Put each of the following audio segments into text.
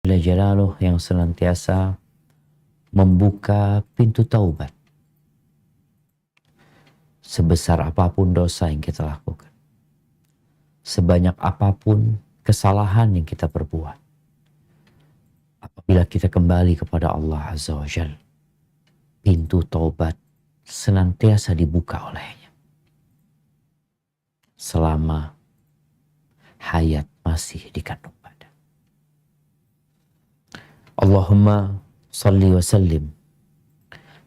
Jalla Jalaluh yang senantiasa membuka pintu taubat sebesar apapun dosa yang kita lakukan, sebanyak apapun kesalahan yang kita perbuat. Apabila kita kembali kepada Allah Azza wa Jalla, pintu taubat senantiasa dibuka olehnya selama hayat masih dikandung badan. Allahumma salli wa sallim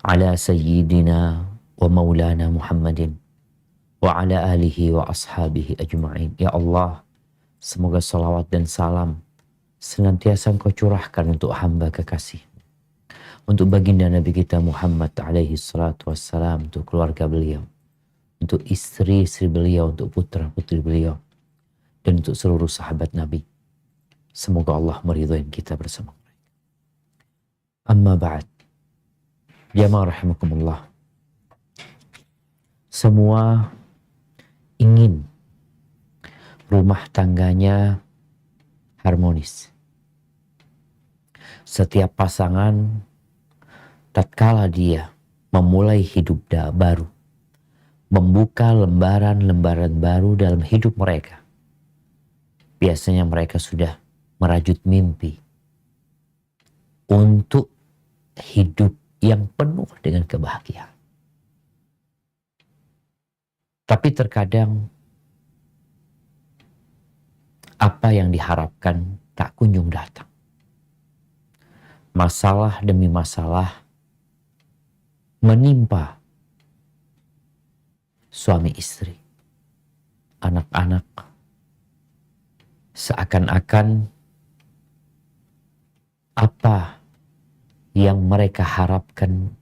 ala sayyidina wa maulana Muhammadin wa ala alihi wa ashabihi ajma'in. Ya Allah, semoga salawat dan salam senantiasa Engkau curahkan untuk hamba kekasih, untuk baginda Nabi kita Muhammad alaihi salatu wassalam, untuk keluarga beliau, untuk istri-istri beliau, untuk putra-putri beliau, dan untuk seluruh sahabat Nabi. Semoga Allah meridhai kita bersama mereka. Amma ba'd. Jamaah rahimakumullah. Semua ingin rumah tangganya harmonis. Setiap pasangan tatkala dia memulai hidup baru, membuka lembaran-lembaran baru dalam hidup mereka, biasanya mereka sudah merajut mimpi untuk hidup yang penuh dengan kebahagiaan. Tapi terkadang apa yang diharapkan tak kunjung datang. Masalah demi masalah menimpa suami istri, anak-anak, seakan-akan apa yang mereka harapkan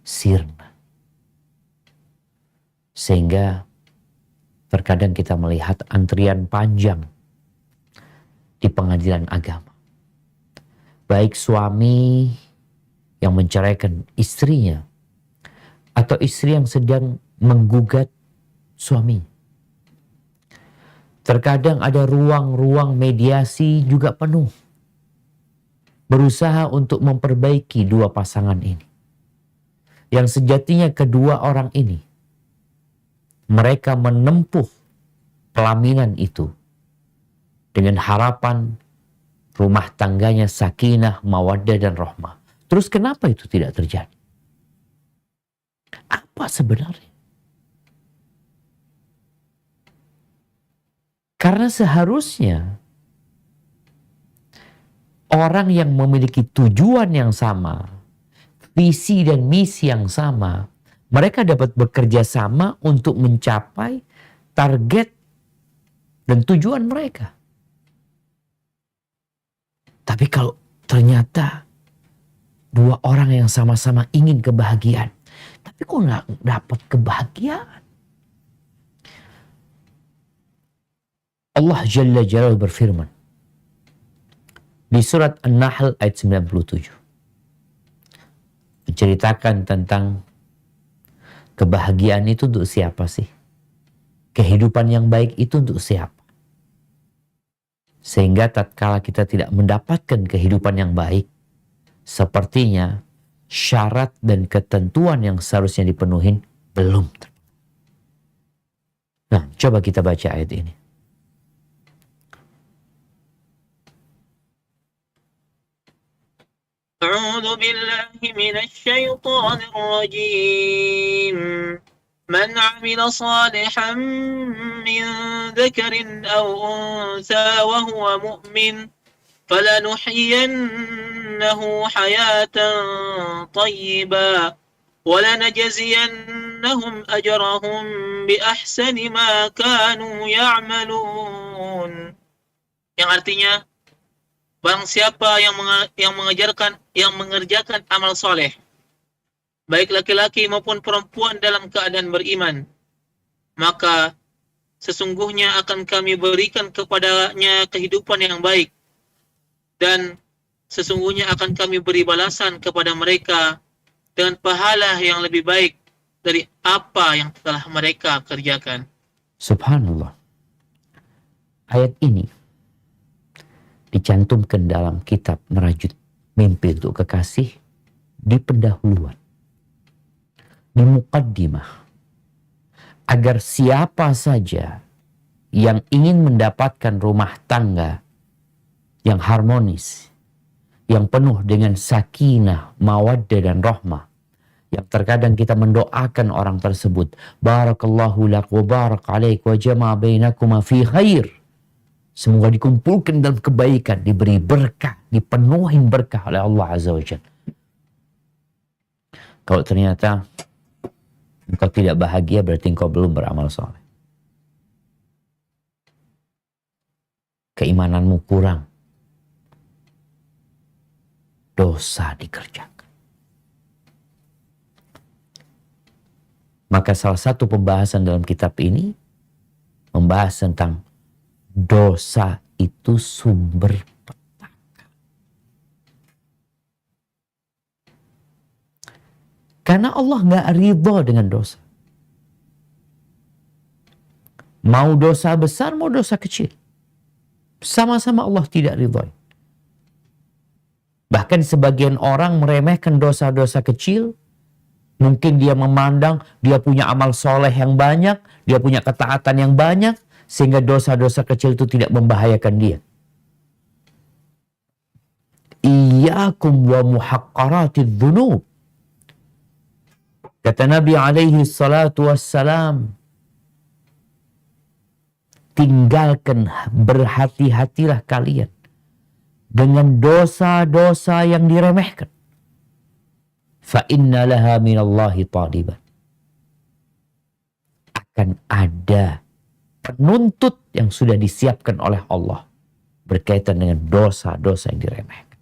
sirna. Sehingga terkadang kita melihat antrian panjang di pengadilan agama. Baik suami yang menceraikan istrinya atau istri yang sedang menggugat suami. Terkadang ada ruang-ruang mediasi juga penuh, berusaha untuk memperbaiki dua pasangan ini. Yang sejatinya kedua orang ini, mereka menempuh pelaminan itu dengan harapan rumah tangganya sakinah, mawaddah dan rahmah. Terus kenapa itu tidak terjadi? Apa sebenarnya? Karena seharusnya orang yang memiliki tujuan yang sama, visi dan misi yang sama, mereka dapat bekerja sama untuk mencapai target dan tujuan mereka. Tapi kalau ternyata dua orang yang sama-sama ingin kebahagiaan, tapi kok nggak dapat kebahagiaan? Allah Jalla Jalaluhu berfirman di surat An-Nahl ayat 97, menceritakan tentang kebahagiaan itu untuk siapa sih? Kehidupan yang baik itu untuk siapa? Sehingga tatkala kita tidak mendapatkan kehidupan yang baik, sepertinya syarat dan ketentuan yang seharusnya dipenuhi belum. Nah, coba kita baca ayat ini. أعوذ بالله من الشيطان الرجيم من عمل صالحا من ذكر أو أنثى وهو مؤمن فلنحيينه حياة طيبة ولنجزينهم أجرهم بأحسن ما كانوا يعملون. Yang artinya, barang siapa yang mengerjakan amal soleh, baik laki-laki maupun perempuan dalam keadaan beriman, maka sesungguhnya akan kami berikan kepadanya kehidupan yang baik, dan sesungguhnya akan kami beri balasan kepada mereka dengan pahala yang lebih baik dari apa yang telah mereka kerjakan. Subhanallah. Ayat ini dicantumkan dalam kitab Merajut Mimpi untuk Kekasih di pendahuluan, di muqaddimah, agar siapa saja yang ingin mendapatkan rumah tangga yang harmonis, yang penuh dengan sakinah, mawaddah dan rahmah, yang terkadang kita mendoakan orang tersebut, barakallahu lak wa barak alaik wa jama'a bainakuma fi khair, semoga dikumpulkan dalam kebaikan, diberi berkah, dipenuhi berkah oleh Allah Azza wa Jalla. Kalau ternyata engkau tidak bahagia, berarti engkau belum beramal soleh. Keimananmu kurang, dosa dikerjakan. Maka salah satu pembahasan dalam kitab ini membahas tentang dosa itu sumber petaka. Karena Allah nggak ridho dengan dosa. Mau dosa besar, mau dosa kecil, sama-sama Allah tidak ridho. Bahkan sebagian orang meremehkan dosa-dosa kecil. Mungkin dia memandang dia punya amal soleh yang banyak, dia punya ketaatan yang banyak, sehingga dosa-dosa kecil itu tidak membahayakan dia. Iyyakum wa muhaqqaratidz dzunub. Kata Nabi alaihi salatu wassalam, tinggalkan, berhati-hatilah kalian dengan dosa-dosa yang diremehkan. Fa inna laha minallahi taliban. Akan ada penuntut yang sudah disiapkan oleh Allah berkaitan dengan dosa-dosa yang diremehkan.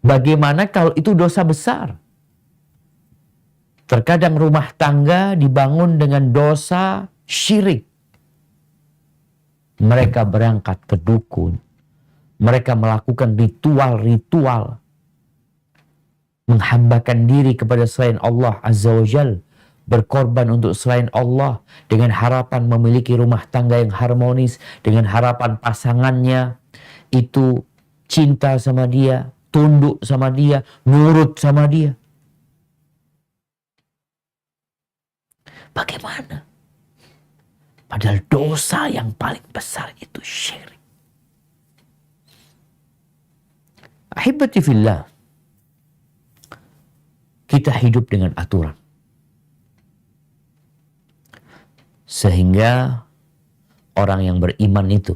Bagaimana kalau itu dosa besar? Terkadang rumah tangga dibangun dengan dosa syirik. Mereka berangkat ke dukun. Mereka melakukan ritual-ritual, menghambakan diri kepada selain Allah Azza wa Jal, berkorban untuk selain Allah dengan harapan memiliki rumah tangga yang harmonis, dengan harapan pasangannya itu cinta sama dia, tunduk sama dia, nurut sama dia. Bagaimana? Padahal dosa yang paling besar itu syirik. Ahibati fillah, kita hidup dengan aturan. Sehingga orang yang beriman itu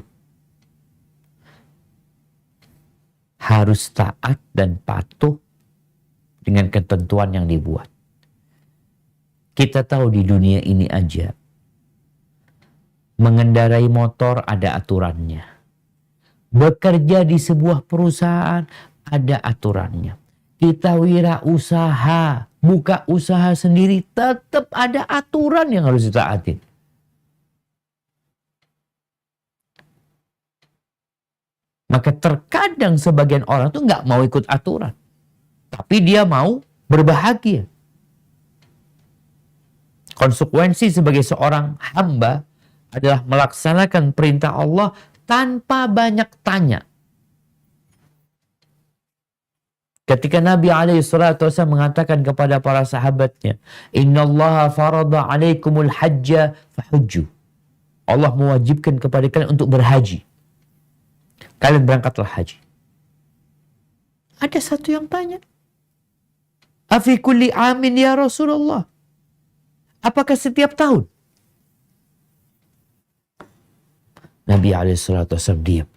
harus taat dan patuh dengan ketentuan yang dibuat. Kita tahu di dunia ini aja, mengendarai motor ada aturannya. Bekerja di sebuah perusahaan ada aturannya. Kita wirausaha, buka usaha sendiri, tetap ada aturan yang harus ditaatin. Maka terkadang sebagian orang tuh nggak mau ikut aturan, tapi dia mau berbahagia. Konsekuensi sebagai seorang hamba adalah melaksanakan perintah Allah tanpa banyak tanya. Ketika Nabi SAW mengatakan kepada para sahabatnya, Innallaha farada alaikumul hajja fahujju. Allah mewajibkan kepada kalian untuk berhaji. Kalian berangkatlah haji. Ada satu yang tanya, Afi kulli amin ya Rasulullah. Apakah setiap tahun? Nabi SAW diam.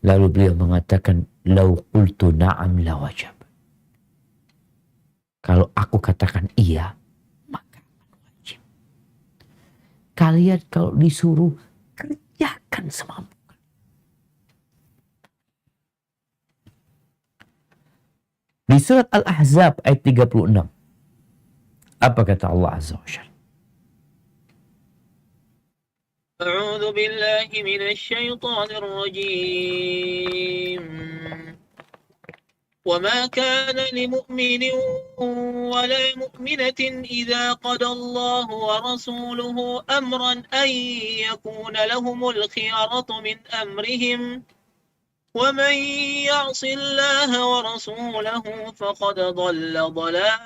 Lalu beliau mengatakan, Lau qultu na'am la wajab. Kalau aku katakan iya, maka wajib. Kalian kalau disuruh, kerjakan semampu. Di surat Al-Ahzab ayat 36. Apa kata Allah Azza wa Jalla? أعوذ بالله من الشيطان الرجيم وما كان لمؤمن ولا مؤمنة إذا قضى الله ورسوله أمرا أن يكون لهم الخيرة من أمرهم ومن يعص الله ورسوله فقد ضل ضلالا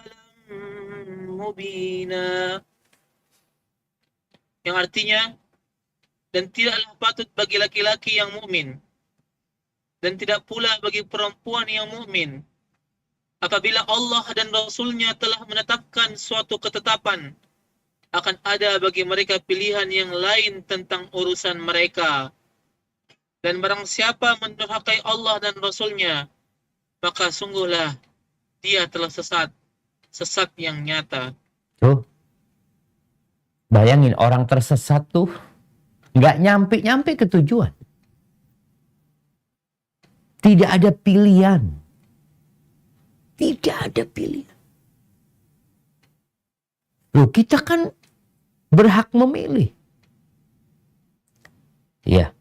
مبينا. Yang artinya, dan tidaklah patut bagi laki-laki yang mukmin dan tidak pula bagi perempuan yang mukmin apabila Allah dan Rasul-Nya telah menetapkan suatu ketetapan akan ada bagi mereka pilihan yang lain tentang urusan mereka. Dan barang siapa mendurhakai Allah dan Rasul-Nya, maka sungguhlah dia telah sesat yang nyata. Tuh, bayangin orang tersesat tuh nggak nyampe ke tujuan. Tidak ada pilihan. Tidak ada pilihan. Loh, kita kan berhak memilih. Ya.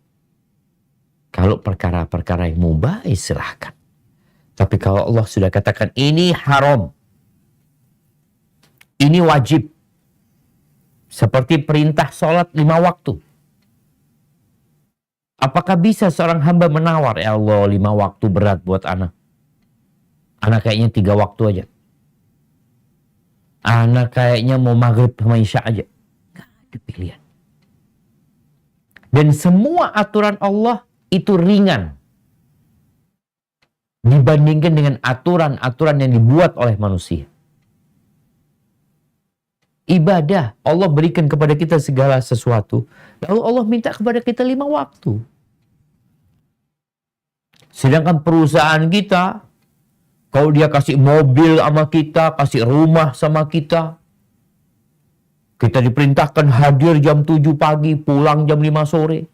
Kalau perkara-perkara yang mubah, silahkan. Tapi kalau Allah sudah katakan ini haram, ini wajib, seperti perintah sholat 5 waktu. Apakah bisa seorang hamba menawar, ya Allah 5 waktu berat buat anak. Anak kayaknya 3 waktu aja. Anak kayaknya mau maghrib sama isya aja. Gak ada pilihan. Dan semua aturan Allah itu ringan dibandingkan dengan aturan-aturan yang dibuat oleh manusia. Ibadah, Allah berikan kepada kita segala sesuatu. Lalu Allah minta kepada kita 5 waktu. Sedangkan perusahaan kita, kalau dia kasih mobil sama kita, kasih rumah sama kita, kita diperintahkan hadir jam 7 pagi, pulang jam 5 sore.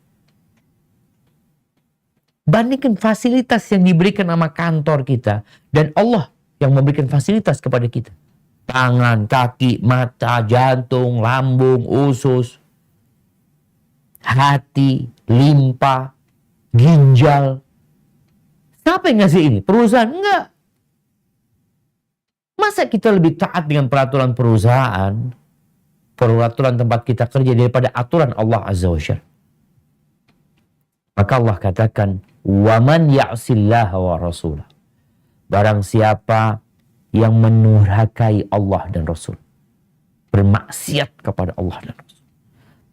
Bandingkan fasilitas yang diberikan sama kantor kita dan Allah yang memberikan fasilitas kepada kita. Tangan, kaki, mata, jantung, lambung, usus, hati, limpa, ginjal. Siapa yang ngasih ini? Perusahaan? Enggak. Masa kita lebih taat dengan peraturan perusahaan, peraturan tempat kita kerja daripada aturan Allah Azza wa Jalla? Maka Allah katakan, وَمَنْ يَعْصِ اللَّهَ وَرَسُولَهُ. Barang siapa yang menurhakai Allah dan Rasul, bermaksiat kepada Allah dan Rasul,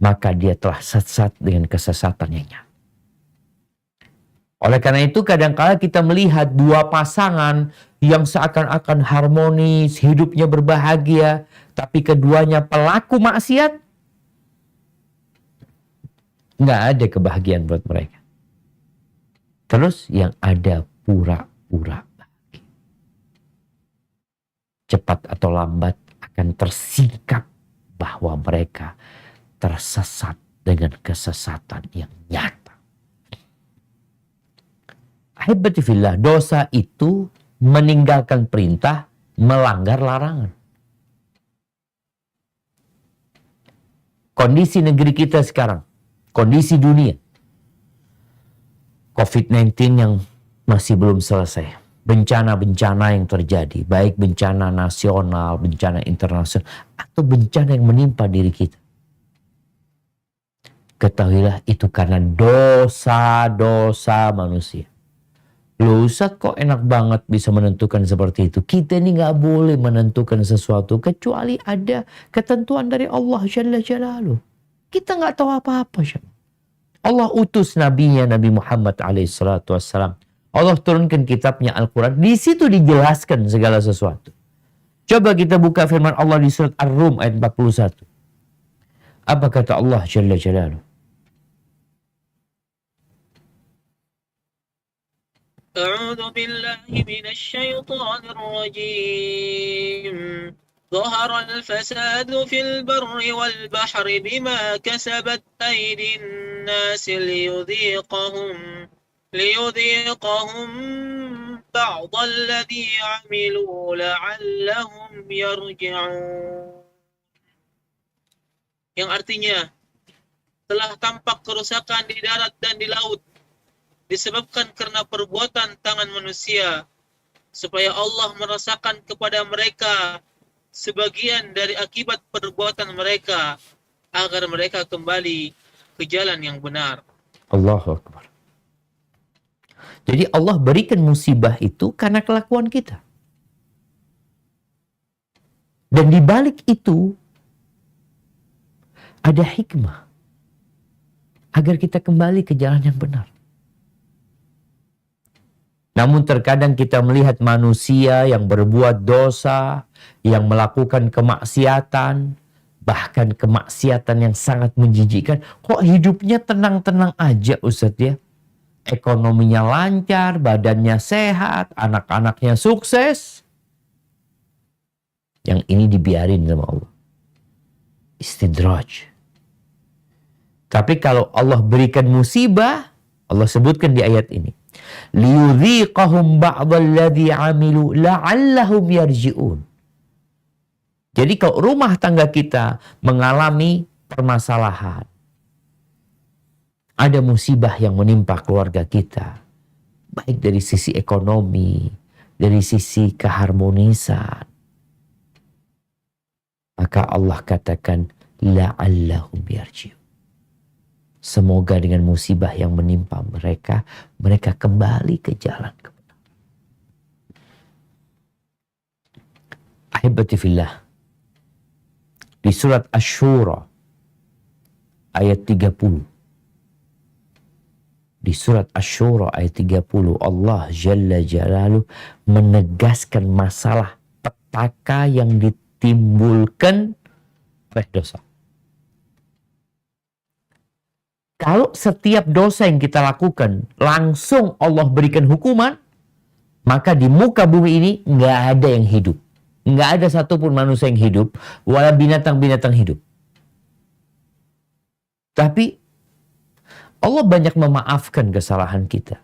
maka dia telah sesat dengan kesesatan yang nyata. Oleh karena itu kadang-kala kita melihat dua pasangan yang seakan-akan harmonis, hidupnya berbahagia, tapi keduanya pelaku maksiat, nggak ada kebahagiaan buat mereka. Terus yang ada pura-pura bahagia. Cepat atau lambat akan tersingkap bahwa mereka tersesat dengan kesesatan yang nyata. Ahibati fillah, dosa itu meninggalkan perintah, melanggar larangan. Kondisi negeri kita sekarang, kondisi dunia, COVID-19 yang masih belum selesai. Bencana-bencana yang terjadi, baik bencana nasional, bencana internasional, atau bencana yang menimpa diri kita. Ketahuilah itu karena dosa-dosa manusia. Loh Ustaz, kok enak banget bisa menentukan seperti itu? Kita ini gak boleh menentukan sesuatu kecuali ada ketentuan dari Allah Jalla Jalaluh. Kita gak tahu apa-apa. Allah utus nabinya Nabi Muhammad SAW. Allah turunkan kitabnya Al-Quran. Di situ dijelaskan segala sesuatu. Coba kita buka firman Allah di surat Ar-Rum ayat 41. Apa kata Allah Jalla Jalaluh? أعوذ بالله من الشيطان الرجيم ظهر الفساد في البر والبحر بما كسبت أيدي الناس ليذيقهم بعض الذي عملوا لعلهم يرجعون. Yang artinya telah tampak kerusakan di darat dan di laut disebabkan karena perbuatan tangan manusia, supaya Allah merasakan kepada mereka sebagian dari akibat perbuatan mereka agar mereka kembali ke jalan yang benar. Allahu Akbar. Jadi Allah berikan musibah itu karena kelakuan kita. Dan di balik itu ada hikmah agar kita kembali ke jalan yang benar. Namun terkadang kita melihat manusia yang berbuat dosa, yang melakukan kemaksiatan, bahkan kemaksiatan yang sangat menjijikkan. Kok hidupnya tenang-tenang aja Ustadz ya? Ekonominya lancar, badannya sehat, anak-anaknya sukses. Yang ini dibiarin sama Allah. Istidraj. Tapi kalau Allah berikan musibah, Allah sebutkan di ayat ini, liyudhiqahum ba'dalladzi 'amilu la'allahum yarji'un. Jadi kalau rumah tangga kita mengalami permasalahan, ada musibah yang menimpa keluarga kita, baik dari sisi ekonomi, dari sisi keharmonisan, maka Allah katakan la'allahum yarji'un. Semoga dengan musibah yang menimpa mereka, mereka kembali ke jalan kebenaran. Ahibati fillah. Di surat Asy-Syura ayat 30. Di surat Asy-Syura ayat 30 Allah Jalla Jalaluh menegaskan masalah petaka yang ditimbulkan oleh dosa. Kalau setiap dosa yang kita lakukan langsung Allah berikan hukuman, maka di muka bumi ini nggak ada yang hidup. Nggak ada satupun manusia yang hidup, wala binatang-binatang hidup. Tapi Allah banyak memaafkan kesalahan kita.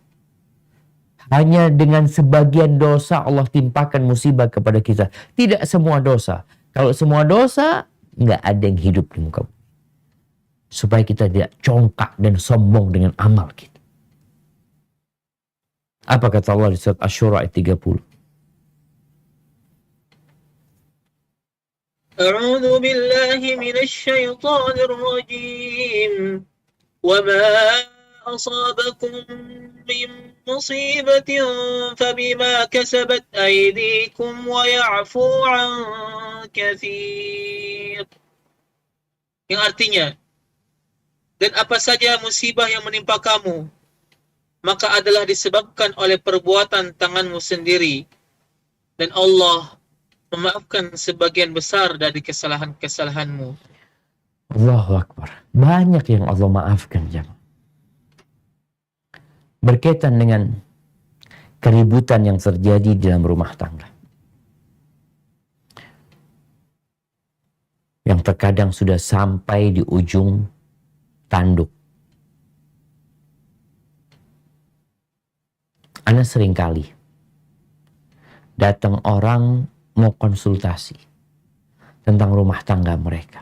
Hanya dengan sebagian dosa Allah timpakan musibah kepada kita. Tidak semua dosa. Kalau semua dosa, nggak ada yang hidup di muka bumi. Supaya kita tidak congkak dan sombong dengan amal kita. Apa kata Allah di surat Asy-Syura ayat 30? A'udzu billahi minasy syaithanir rajim. Wa ma asabakum min musibatin fabima kasabat aydikum wa ya'fu 'an katsir. Yang artinya, dan apa saja musibah yang menimpa kamu, maka adalah disebabkan oleh perbuatan tanganmu sendiri. Dan Allah memaafkan sebagian besar dari kesalahan-kesalahanmu. Allahu Akbar. Banyak yang Allah maafkan, jemaah. Berkaitan dengan keributan yang terjadi dalam rumah tangga. Yang terkadang sudah sampai di ujung tanduk. Ana seringkali datang orang mau konsultasi tentang rumah tangga mereka.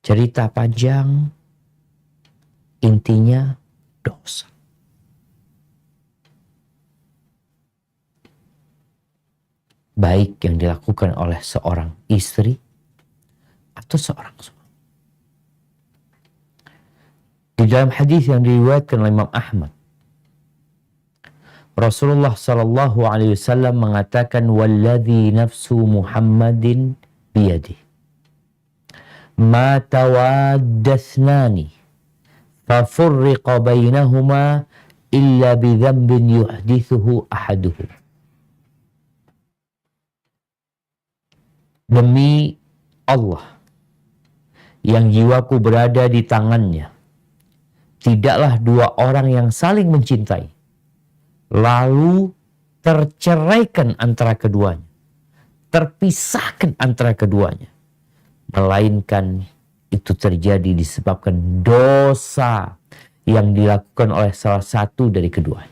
Cerita panjang, intinya dosa. Baik yang dilakukan oleh seorang istri atau seorang suami. Di dalam hadis yang diriwayatkan oleh Imam Ahmad, Rasulullah sallallahu alaihi wasallam mengatakan, "Walladzi nafsu Muhammadin biyadihi, ma tawaddathnani fafurriqa bainahuma illa bidhanbin yuhdithuhu ahaduhum." Demi Allah yang jiwaku berada di tangannya, tidaklah dua orang yang saling mencintai lalu terceraikan antara keduanya, terpisahkan antara keduanya, melainkan itu terjadi disebabkan dosa yang dilakukan oleh salah satu dari keduanya.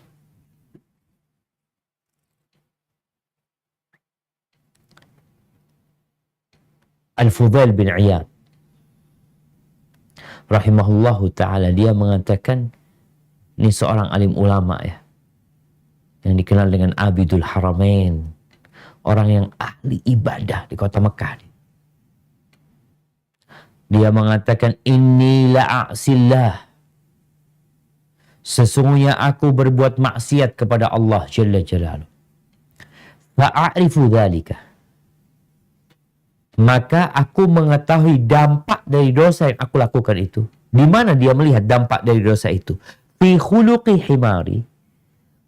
Al-Fudail bin Iyad rahimahullahu ta'ala, dia mengatakan, ini seorang alim ulama ya, yang dikenal dengan Abidul Haramain, Orang yang ahli ibadah di kota Mekah. Dia mengatakan, inni la'asillah. Sesungguhnya aku berbuat maksiat kepada Allah Jalla Jalaluh. Fa'arifu dhalika. Maka aku mengetahui dampak dari dosa yang aku lakukan itu. Di mana dia melihat dampak dari dosa itu? Fi khuluqi himari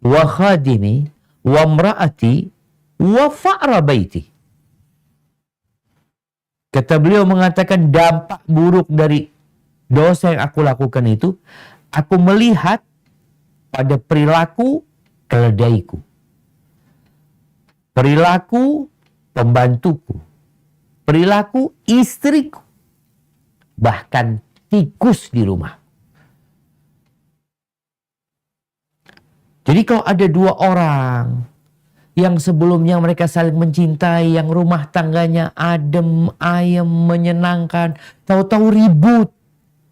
wa khadimi wa mra'ati wa fa'ra baiti. Kata beliau mengatakan dampak buruk dari dosa yang aku lakukan itu, aku melihat pada perilaku keledaiku, perilaku pembantuku, perilaku istriku, bahkan tikus di rumah. Jadi kalau ada dua orang yang sebelumnya mereka saling mencintai, yang rumah tangganya adem, ayem, menyenangkan, tahu-tahu ribut.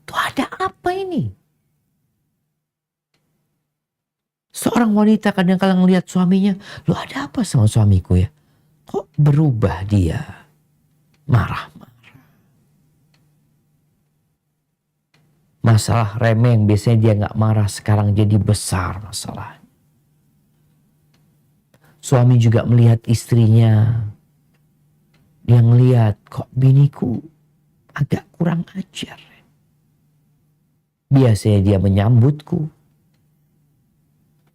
Tuh ada apa ini? Seorang wanita kadang-kadang melihat suaminya, lu ada apa sama suamiku ya? Kok berubah dia? Marah-marah. Masalah remeh yang biasanya dia nggak marah, sekarang jadi besar masalahnya. Suami juga melihat istrinya. Dia ngelihat, kok biniku agak kurang ajar. Biasanya dia menyambutku.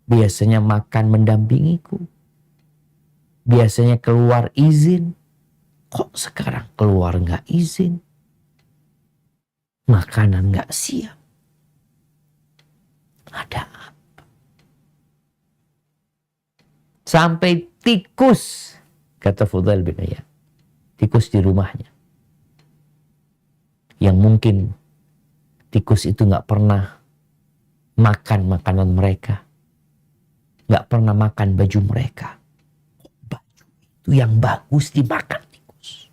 Biasanya makan mendampingiku. Biasanya keluar izin. Kok sekarang keluar nggak izin? Makanan nggak siap. Ada apa? Sampai tikus, kata Fudail bin Iyad, tikus di rumahnya. Yang mungkin tikus itu nggak pernah makan makanan mereka. Nggak pernah makan baju mereka. Baju itu yang bagus dimakan tikus.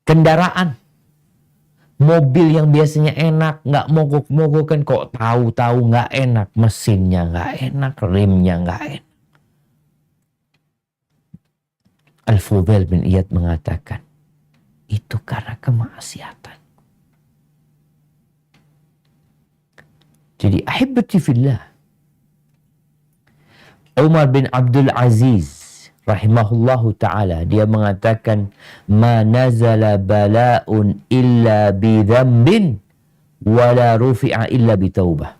Kendaraan. Mobil yang biasanya enak, nggak mogok-mogokan, kok tahu-tahu nggak enak. Mesinnya nggak enak, remnya nggak enak. Al-Fudail bin Iyad mengatakan, itu karena kemaksiatan. Jadi ahibati fillah, Umar bin Abdul Aziz rahimahullahu ta'ala, dia mengatakan, ma nazala bala'un illa bidhambin wala rufi'a illa bitaubah.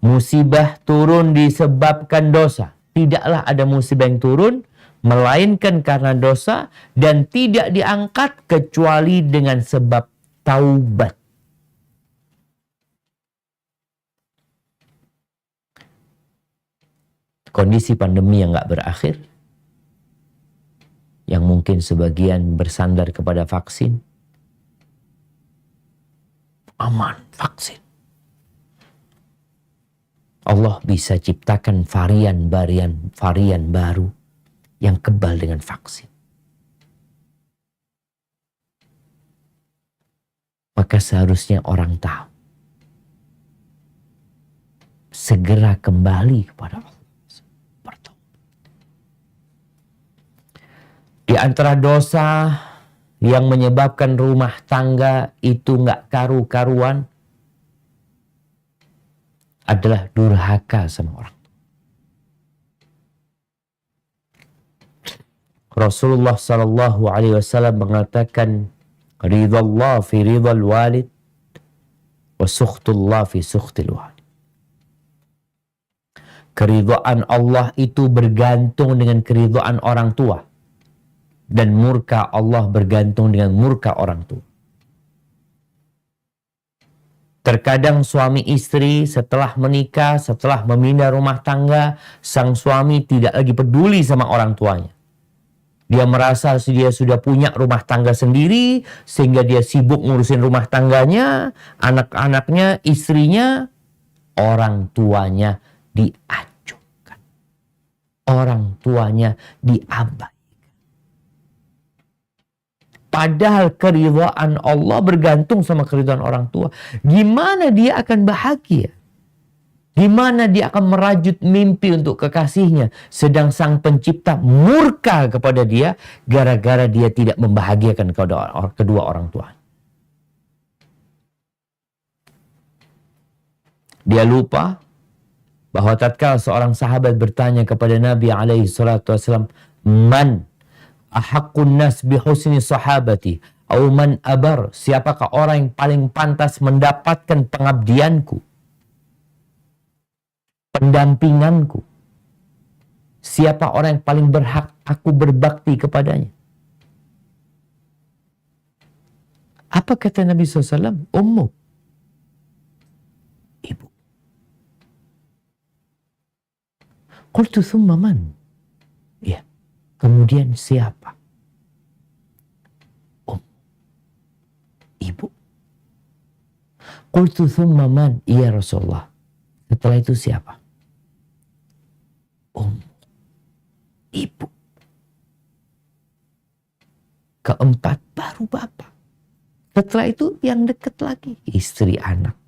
Musibah turun disebabkan dosa. Tidaklah ada musibah yang turun melainkan karena dosa, dan tidak diangkat kecuali dengan sebab taubat. Kondisi pandemi yang gak berakhir, yang mungkin sebagian bersandar kepada vaksin. Aman, vaksin. Allah bisa ciptakan varian baru yang kebal dengan vaksin. Maka seharusnya orang tahu, segera kembali kepada Allah. Di antara dosa yang menyebabkan rumah tangga itu nggak karu-karuan adalah durhaka sama orang. Rasulullah Sallallahu Alaihi Wasallam mengatakan, ridallah fi ridal walid, wa sukhtullah fi sukhtil walid. Keridhaan Allah itu bergantung dengan keridhaan orang tua. Dan murka Allah bergantung dengan murka orang tua. Terkadang suami istri setelah menikah, setelah memindah rumah tangga, sang suami tidak lagi peduli sama orang tuanya. Dia merasa dia sudah punya rumah tangga sendiri, sehingga dia sibuk ngurusin rumah tangganya, anak-anaknya, istrinya. Orang tuanya diacuhkan. Orang tuanya diabaikan. Padahal keridhaan Allah bergantung sama keridhaan orang tua. Gimana dia akan bahagia? Gimana dia akan merajut mimpi untuk kekasihnya, sedang sang pencipta murka kepada dia gara-gara dia tidak membahagiakan kedua orang tua. Dia lupa bahwa tatkala seorang sahabat bertanya kepada Nabi alaihi salatu wasallam, "Man ahaqqun nas bi husni sahabati?" Au man abar, siapakah orang yang paling pantas mendapatkan pengabdianku, pendampinganku? Siapa orang yang paling berhak aku berbakti kepadanya? Apa kata Nabi SAW? Ummu, ibu. Qultu thumma man? Ya, kemudian siapa? Ibu. Qultu thumma man? Iya Rasulullah. Setelah itu siapa? Ibu. Keempat baru bapak. Setelah itu yang dekat lagi istri, anak.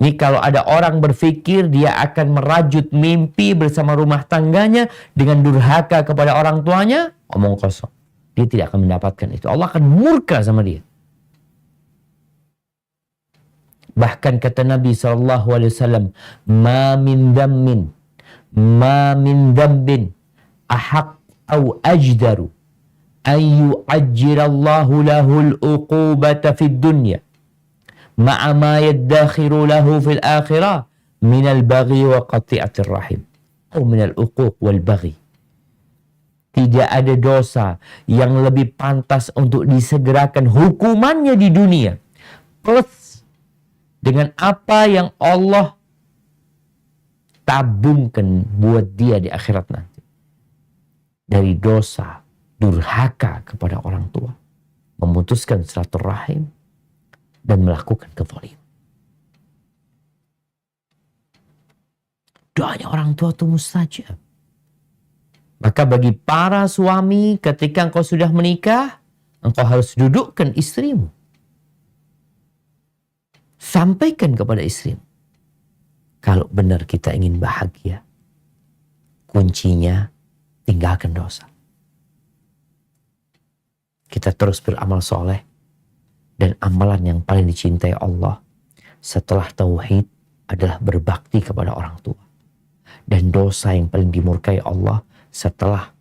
Ini kalau ada orang berpikir dia akan merajut mimpi bersama rumah tangganya dengan durhaka kepada orang tuanya, omong kosong. Dia tidak akan mendapatkan itu. Allah akan murka sama dia. Bahkan kata Nabi SAW, ma min dambin ahaq au ajdaru an yu'ajjirallahu lahul uqubata fid dunya ma'a ma yaddakhiru lahu fil akhirah minal baghi wa qati'atir rahim atau minal uquq wal baghi. Tidak ada dosa yang lebih pantas untuk disegerakan hukumannya di dunia plus dengan apa yang Allah tabungkan buat dia di akhirat nanti. Dari dosa, durhaka kepada orang tua, memutuskan silaturahim, dan melakukan kezaliman. Doanya orang tua itu mustajab. Maka bagi para suami, ketika engkau sudah menikah, engkau harus dudukkan istrimu. Sampaikan kepada istrimu. Kalau benar kita ingin bahagia, kuncinya tinggalkan dosa. Kita terus beramal soleh. Dan amalan yang paling dicintai Allah setelah tauhid adalah berbakti kepada orang tua. Dan dosa yang paling dimurkai Allah setelah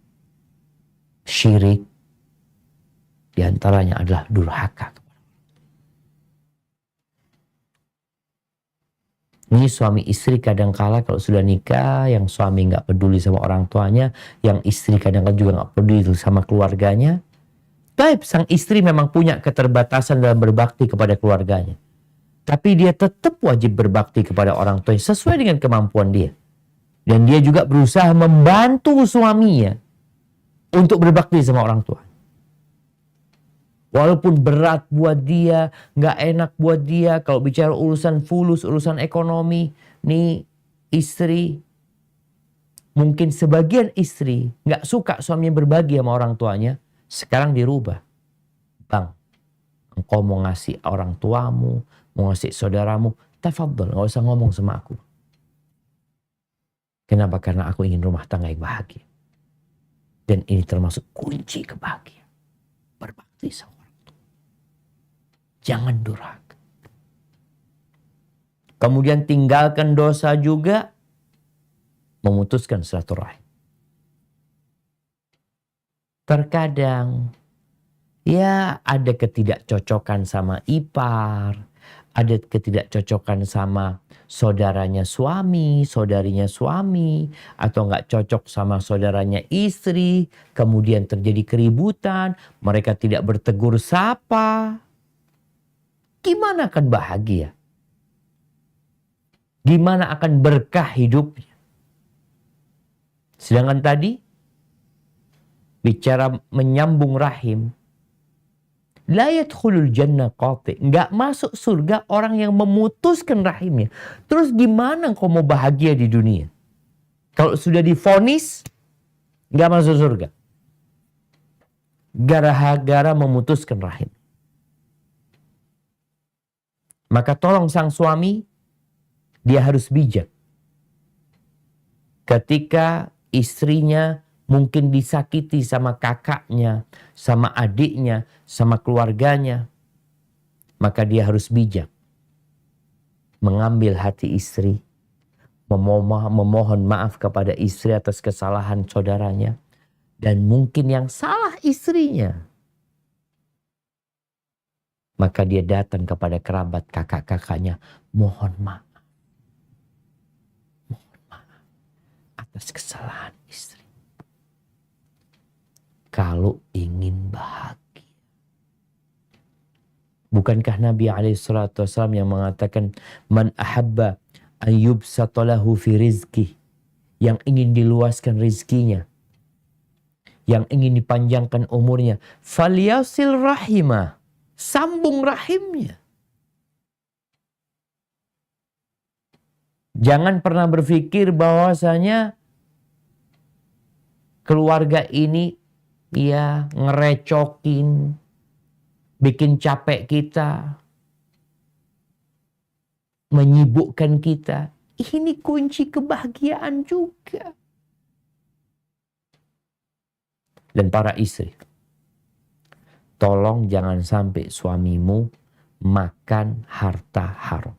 syirik diantaranya adalah durhaka. Ini suami istri kadangkala kalau sudah nikah, yang suami nggak peduli sama orang tuanya, yang istri kadang-kadang juga nggak peduli sama keluarganya. Baik, sang istri memang punya keterbatasan dalam berbakti kepada keluarganya. Tapi dia tetap wajib berbakti kepada orang tuanya sesuai dengan kemampuan dia. Dan dia juga berusaha membantu suaminya untuk berbakti sama orang tua. Walaupun berat buat dia, nggak enak buat dia, kalau bicara urusan fulus, urusan ekonomi, nih istri, mungkin sebagian istri nggak suka suaminya berbagi sama orang tuanya, sekarang dirubah. Bang, engkau mau ngasih orang tuamu, mau ngasih saudaramu, tafadhol, nggak usah ngomong sama aku. Kenapa? Karena aku ingin rumah tangga yang bahagia. Dan ini termasuk kunci kebahagiaan. Berbakti sama orang tua. Jangan durhaka. Kemudian tinggalkan dosa juga. Memutuskan silaturahim. Terkadang ya ada ketidakcocokan sama ipar. Ada ketidakcocokan sama saudaranya suami, saudarinya suami, atau nggak cocok sama saudaranya istri, kemudian terjadi keributan, mereka tidak bertegur sapa. Gimana akan bahagia? Gimana akan berkah hidupnya? Sedangkan tadi, bicara menyambung rahim, la yadkhulul jannah qati. Nggak masuk surga orang yang memutuskan rahimnya. Terus gimana kau mau bahagia di dunia? Kalau sudah divonis, nggak masuk surga. Gara-gara memutuskan rahim. Maka tolong sang suami, dia harus bijak. Ketika istrinya mungkin disakiti sama kakaknya, sama adiknya, sama keluarganya, maka dia harus bijak mengambil hati istri, memohon maaf kepada istri atas kesalahan saudaranya, dan mungkin yang salah istrinya, maka dia datang kepada kerabat kakak-kakaknya, mohon maaf atas kesalahan istri. Kalau ingin bahagia. Bukankah Nabi SAW yang mengatakan, man ahabba an yubsata lahu fi rizki, yang ingin diluaskan rizkinya, yang ingin dipanjangkan umurnya, falyasil rahimah, sambung rahimnya. Jangan pernah berpikir bahwasanya keluarga ini ya ngerecokin, bikin capek kita, menyibukkan kita. Ini kunci kebahagiaan juga. Dan para istri, tolong jangan sampai suamimu makan harta haram.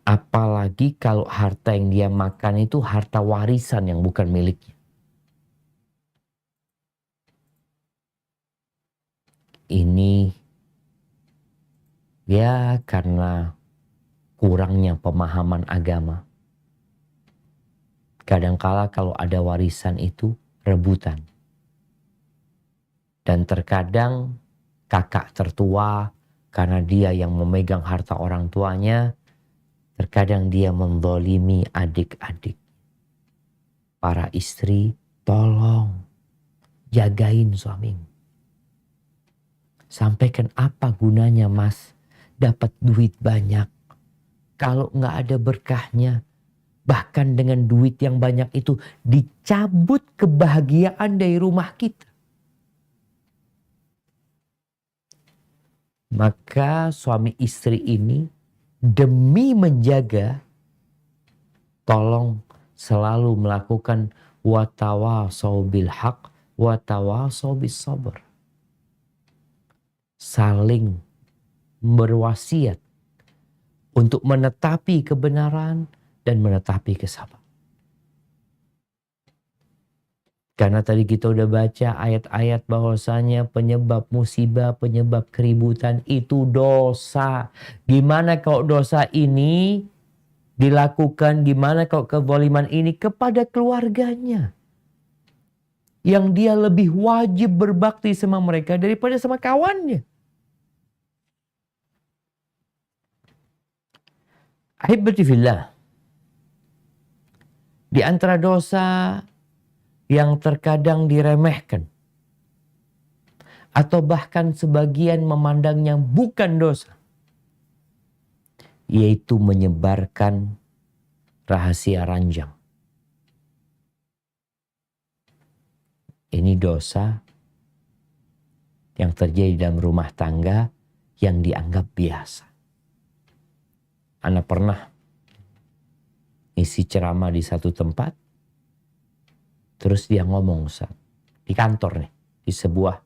Apalagi kalau harta yang dia makan itu harta warisan yang bukan miliknya. Ini ya karena kurangnya pemahaman agama. Kadangkala kalau ada warisan itu rebutan. Dan terkadang kakak tertua, karena dia yang memegang harta orang tuanya, terkadang dia menzalimi adik-adik. Para istri, tolong jagain suamimu. Sampaikan, apa gunanya mas dapat duit banyak kalau nggak ada berkahnya. Bahkan dengan duit yang banyak itu dicabut kebahagiaan dari rumah kita. Maka suami istri ini demi menjaga, tolong selalu melakukan watawasau bil haq, watawasau bis sabr. Saling berwasiat untuk menetapi kebenaran dan menetapi kesabaran. Karena tadi kita udah baca ayat-ayat bahwasanya penyebab musibah, penyebab keributan itu dosa. Gimana kalau dosa ini dilakukan, gimana kalau kezaliman ini kepada keluarganya? Yang dia lebih wajib berbakti sama mereka daripada sama kawannya. Ahibati fillah. Di antara dosa yang terkadang diremehkan, atau bahkan sebagian memandangnya bukan dosa, yaitu menyebarkan rahasia ranjang. Ini dosa yang terjadi dalam rumah tangga yang dianggap biasa. Ana pernah isi ceramah di satu tempat, terus dia ngomong, Ustaz, di kantor nih, di sebuah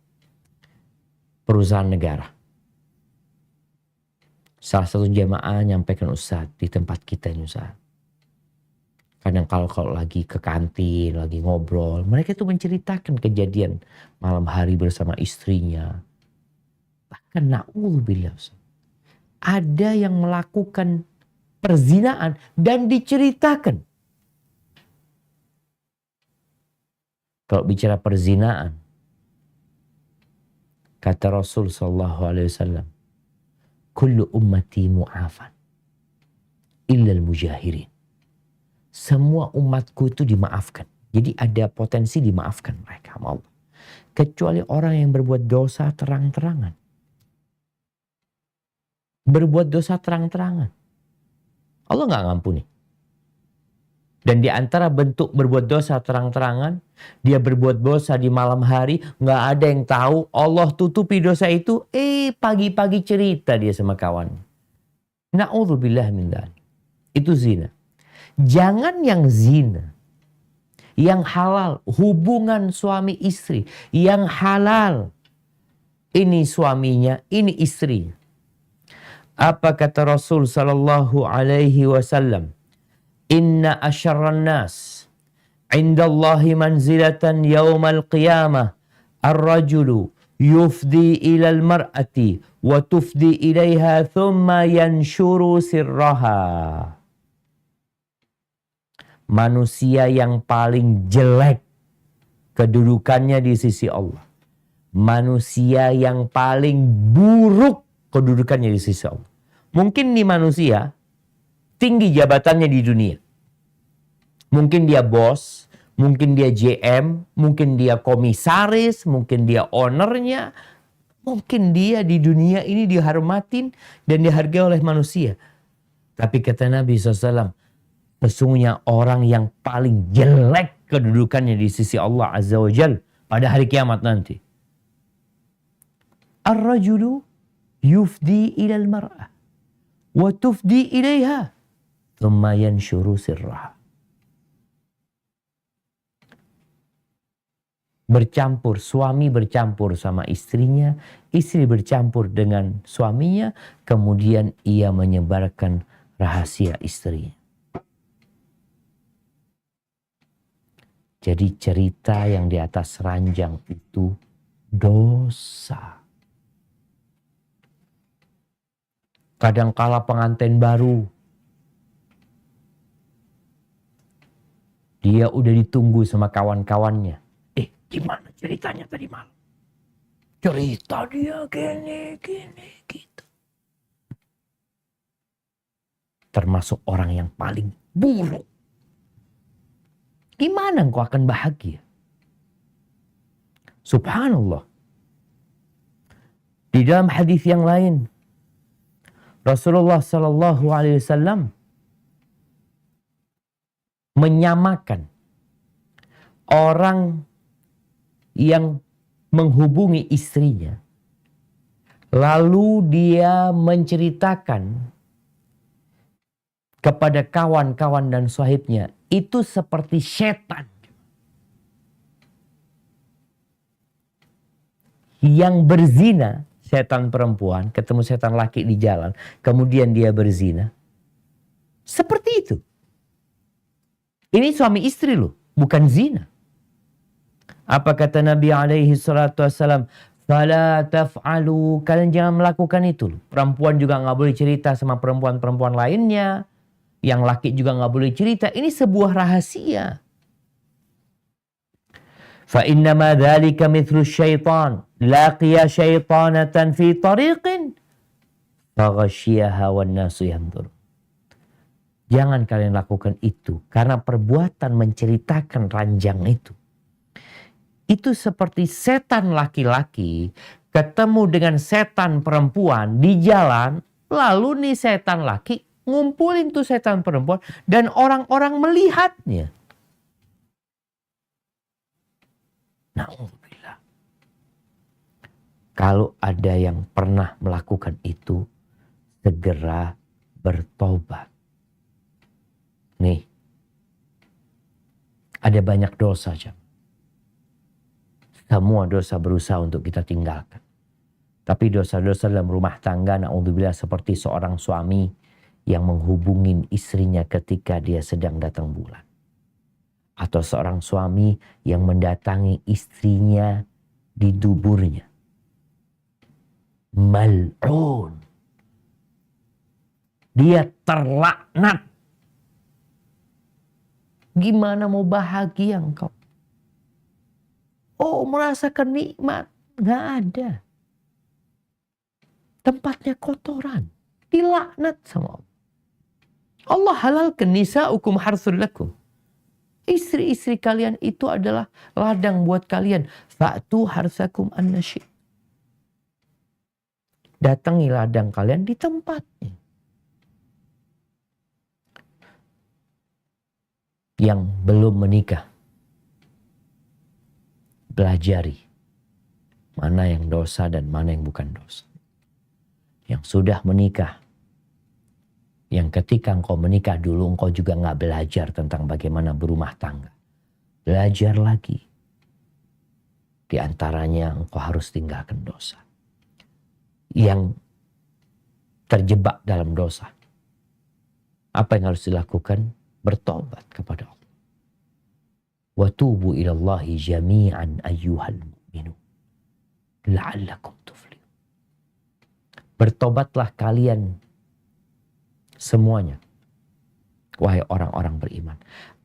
perusahaan negara. Salah satu jamaah nyampaikan, Ustaz, di tempat kita ini Ustaz, kadang kalau lagi ke kantin, lagi ngobrol, mereka itu menceritakan kejadian malam hari bersama istrinya. Bahkan na'udzubillah, ada yang melakukan perzinaan dan diceritakan. Kalau bicara perzinaan, kata Rasul SAW, kullu ummati mu'afan illal mujahirin. Semua umatku itu dimaafkan. Jadi ada potensi dimaafkan mereka sama Allah. Kecuali orang yang berbuat dosa terang-terangan. Berbuat dosa terang-terangan, Allah nggak ngampuni. Dan di antara bentuk berbuat dosa terang-terangan, dia berbuat dosa di malam hari, nggak ada yang tahu, Allah tutupi dosa itu, pagi-pagi cerita dia sama kawan. Na'udzubillah min dzalik. Itu zina. Jangan yang zina, yang halal, hubungan suami istri, yang halal. Ini suaminya, ini istrinya. Apa kata Rasul sallallahu alaihi wasallam? Inna asyarran nas indallahi manzilatan yawmal qiyamah ar-rajulu yufdi ilal mar'ati wa tufdi ilaiha thumma yanshuru sirraha. Manusia yang paling jelek kedudukannya di sisi Allah. Manusia yang paling buruk kedudukannya di sisi Allah. Mungkin nih manusia tinggi jabatannya di dunia. Mungkin dia bos, mungkin dia JM, mungkin dia komisaris, mungkin dia ownernya. Mungkin dia di dunia ini dihormatin dan dihargai oleh manusia. Tapi kata Nabi SAW, sesungguhnya orang yang paling jelek kedudukannya di sisi Allah Azza wa Jal pada hari kiamat nanti. Ar-rajulu yufdi ilal mar'ah wa tufdi ilaiha thumma yanshuru sirraha. Bercampur, suami bercampur sama istrinya, istri bercampur dengan suaminya, kemudian ia menyebarkan rahasia istrinya. Jadi cerita yang di atas ranjang itu dosa. Kadangkala pengantin baru, dia udah ditunggu sama kawan-kawannya. Gimana ceritanya tadi malam? Cerita dia gini, gitu. Termasuk orang yang paling buruk. Gimana engkau akan bahagia? Subhanallah. Di dalam hadis yang lain, Rasulullah Sallallahu Alaihi Wasallam menyamakan orang yang menghubungi istrinya, lalu dia menceritakan kepada kawan-kawan dan sahibnya, itu seperti setan yang berzina. Setan perempuan ketemu setan laki di jalan, kemudian dia berzina. Seperti itu. Ini suami istri loh, bukan zina. Apa kata Nabi alaihi salatu wassalam? Fala taf'alu. Kalian jangan melakukan itu. Perempuan juga nggak boleh cerita sama perempuan-perempuan lainnya. Yang laki juga nggak boleh cerita. Ini sebuah rahasia. Fa innama dzalika mithlu syaitan. Laqiya syaitanatan fi tariqin. Faghasyiyaha wan nasu yanzur. Jangan kalian lakukan itu. Karena perbuatan menceritakan ranjang itu seperti setan laki-laki ketemu dengan setan perempuan di jalan, lalu nih setan laki ngumpulin tuh setan perempuan dan orang-orang melihatnya. Na'udzubillah. Kalau ada yang pernah melakukan itu, segera bertobat. Nih, ada banyak dosa, jam. Semua dosa berusaha untuk kita tinggalkan. Tapi dosa-dosa dalam rumah tangga, na'udzubillah, seperti seorang suami yang menghubungin istrinya ketika dia sedang datang bulan. Atau seorang suami yang mendatangi istrinya di duburnya. Mal'un. Dia terlaknat. Gimana mau bahagia engkau? Oh, merasakan nikmat. Nggak ada. Tempatnya kotoran. Dilaknat sama Allah. Allah halalkan nisa'ukum harthul lakum. Istri-istri kalian itu adalah ladang buat kalian. Fa'tu harthakum an-nasyi'. Datangi ladang kalian di tempatnya. yang belum menikah, belajari mana yang dosa dan mana yang bukan dosa. Yang sudah menikah, yang ketika engkau menikah dulu engkau juga nggak belajar tentang bagaimana berumah tangga. Belajar lagi. Di antaranya engkau harus tinggalkan dosa. Yang terjebak dalam dosa, apa yang harus dilakukan? Bertobat kepada Allah. Wa tubu ilallahi jami'an ayyuhal mu'minun la'allakum tuflihun. Bertobatlah kalian semuanya, wahai orang-orang beriman,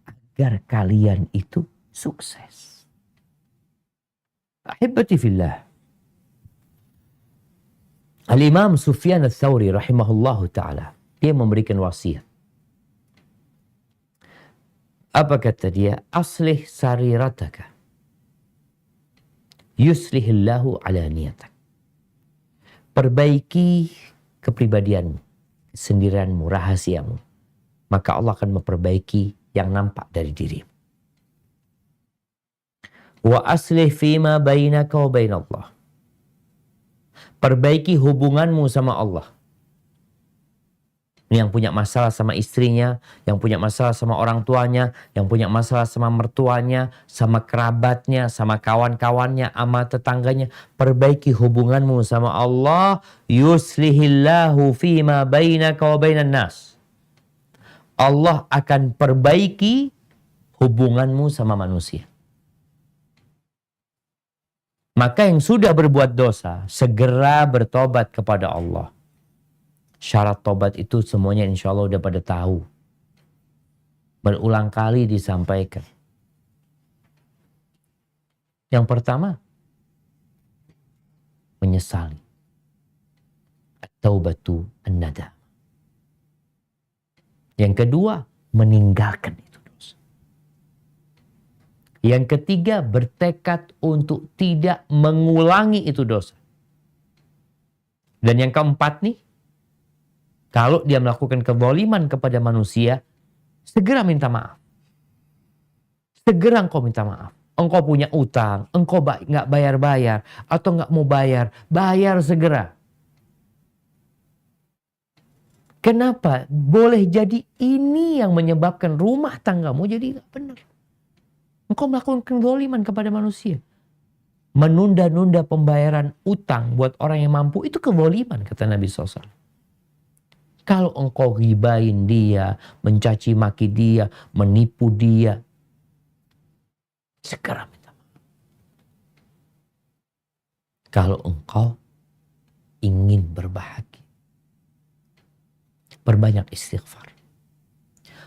agar kalian itu sukses. Ahibati fillah. Al-Imam Sufyan Ats-Tsauri rahimahullahu ta'ala, dia memberikan wasiat. Apa kata dia? Aslih sarirataka yuslihillahu ala niyatak. Perbaiki kepribadianmu, kesendirianmu, rahasiamu. Maka Allah akan memperbaiki yang nampak dari dirimu. Wa aslih fima bainaka wa bainallah. Perbaiki hubunganmu sama Allah. Yang punya masalah sama istrinya, yang punya masalah sama orang tuanya, yang punya masalah sama mertuanya, sama kerabatnya, sama kawan-kawannya, sama tetangganya. Perbaiki hubunganmu sama Allah. Yuslihillahu fima bainaka wa bainan nas. Allah akan perbaiki hubunganmu sama manusia. Maka yang sudah berbuat dosa, segera bertobat kepada Allah. Syarat tobat itu semuanya insya Allah udah pada tahu. Berulang kali disampaikan. Yang pertama, menyesali. At-taubatu an-nadam. Yang kedua, meninggalkan itu dosa. Yang ketiga, bertekad untuk tidak mengulangi itu dosa. Dan yang keempat nih, kalau dia melakukan kezaliman kepada manusia, segera minta maaf. Segera engkau minta maaf. Engkau punya utang, engkau nggak bayar-bayar, atau nggak mau bayar, bayar segera. Kenapa? Boleh jadi ini yang menyebabkan rumah tanggamu jadi nggak benar. Engkau melakukan kezaliman kepada manusia. Menunda-nunda pembayaran utang buat orang yang mampu, itu kezaliman, kata Nabi SAW. Kalau engkau ghibain dia, mencaci maki dia, menipu dia, segera minta maaf. Kalau engkau ingin berbahagia, perbanyak istighfar.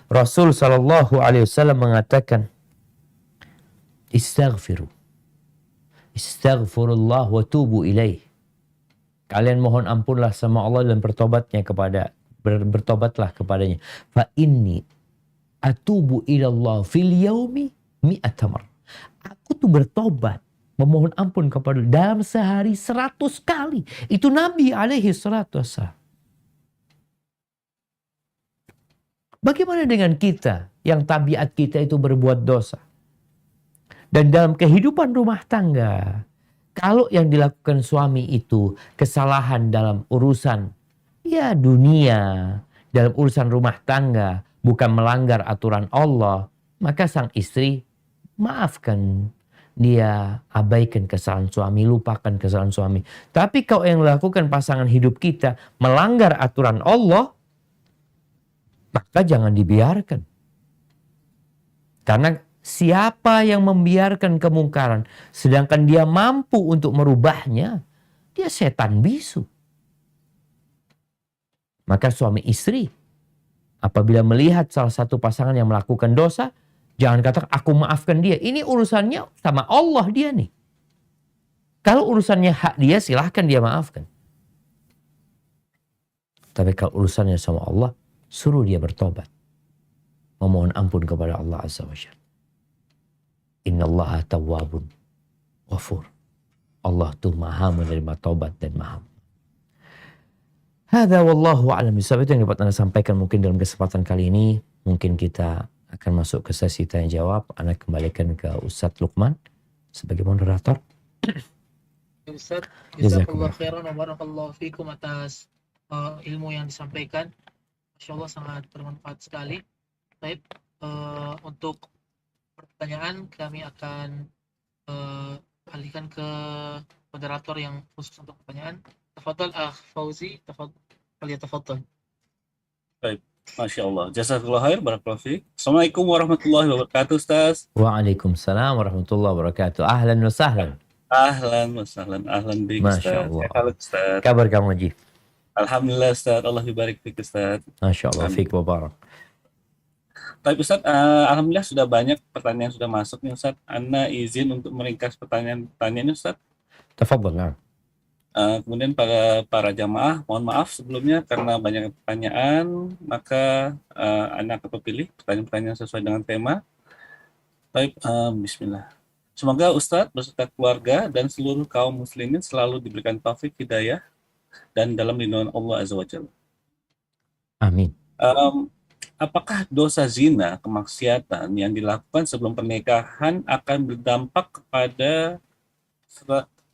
Rasul sallallahu alaihi wasallam mengatakan, istaghfiru. Istaghfirullah wa tubu ilaih. Kalian mohon ampunlah sama Allah dan bertobatlah kepadanya. Fa inni atubu ilallah fil yaumi mi'ata mar. Aku tuh bertobat, memohon ampun kepada dalam sehari 100 kali. Itu Nabi alaihi salatu wassalam. Bagaimana dengan kita yang tabiat kita itu berbuat dosa? Dan dalam kehidupan rumah tangga, kalau yang dilakukan suami itu kesalahan dalam urusan ya dunia, dalam urusan rumah tangga, bukan melanggar aturan Allah, maka sang istri maafkan dia, abaikan kesalahan suami, lupakan kesalahan suami. Tapi kalau yang melakukan pasangan hidup kita melanggar aturan Allah, maka jangan dibiarkan. Karena siapa yang membiarkan kemungkaran, sedangkan dia mampu untuk merubahnya, dia setan bisu. Maka suami istri, apabila melihat salah satu pasangan yang melakukan dosa, jangan katakan aku maafkan dia. Ini urusannya sama Allah dia nih. Kalau urusannya hak dia, silahkan dia maafkan. Tapi kalau urusannya sama Allah, suruh dia bertobat. Memohon ampun kepada Allah Azza wa Jalla. Innallaha tawwabun ghafur. Allah tuh maha menerima taubat dan maha. Hadza wallahu a'lam bishawab. Itu yang dapat Anda sampaikan mungkin dalam kesempatan kali ini. Mungkin kita akan masuk ke sesi tanya jawab. Ana kembalikan ke Ustadz Lukman sebagai moderator. Ustaz, Jazakumullah jazakallah khairan wa barakallahu fikum atas ilmu yang disampaikan. Masya Allah sangat bermanfaat sekali. Baik, untuk pertanyaan kami akan alihkan ke moderator yang khusus untuk pertanyaan. Tafadhal Akh Fauzi, tafadhal. Baik, Masya Allah. Jazakallah khair, barakallahu fiik. Assalamualaikum warahmatullahi wabarakatuh, Ustaz. Waalaikumsalam warahmatullahi wabarakatuh. Ahlan wa sahlan. Ahlan wa sahlan, ahlan bik, Masya Ustaz. Allah. Halo, Ustaz. Kabar kamu, Haji? Alhamdulillah, Ustaz. Allah yubarik fik, Ustaz. Masya Allah, fiik wa barak. Baik, Ustaz. Alhamdulillah sudah banyak pertanyaan sudah masuk nih, Ustaz. Ana izin untuk meringkas pertanyaan-pertanyaannya, Ustaz. Tafadhal, nah. Kemudian para jamaah, mohon maaf sebelumnya karena banyak pertanyaan, maka Ana akan pilih pertanyaan-pertanyaan sesuai dengan tema. Baik, bismillah. Semoga Ustadz beserta keluarga dan seluruh kaum muslimin selalu diberikan taufik hidayah dan dalam lindungan Allah Azza wa Jalla. Amin. Apakah dosa zina, kemaksiatan yang dilakukan sebelum pernikahan akan berdampak kepada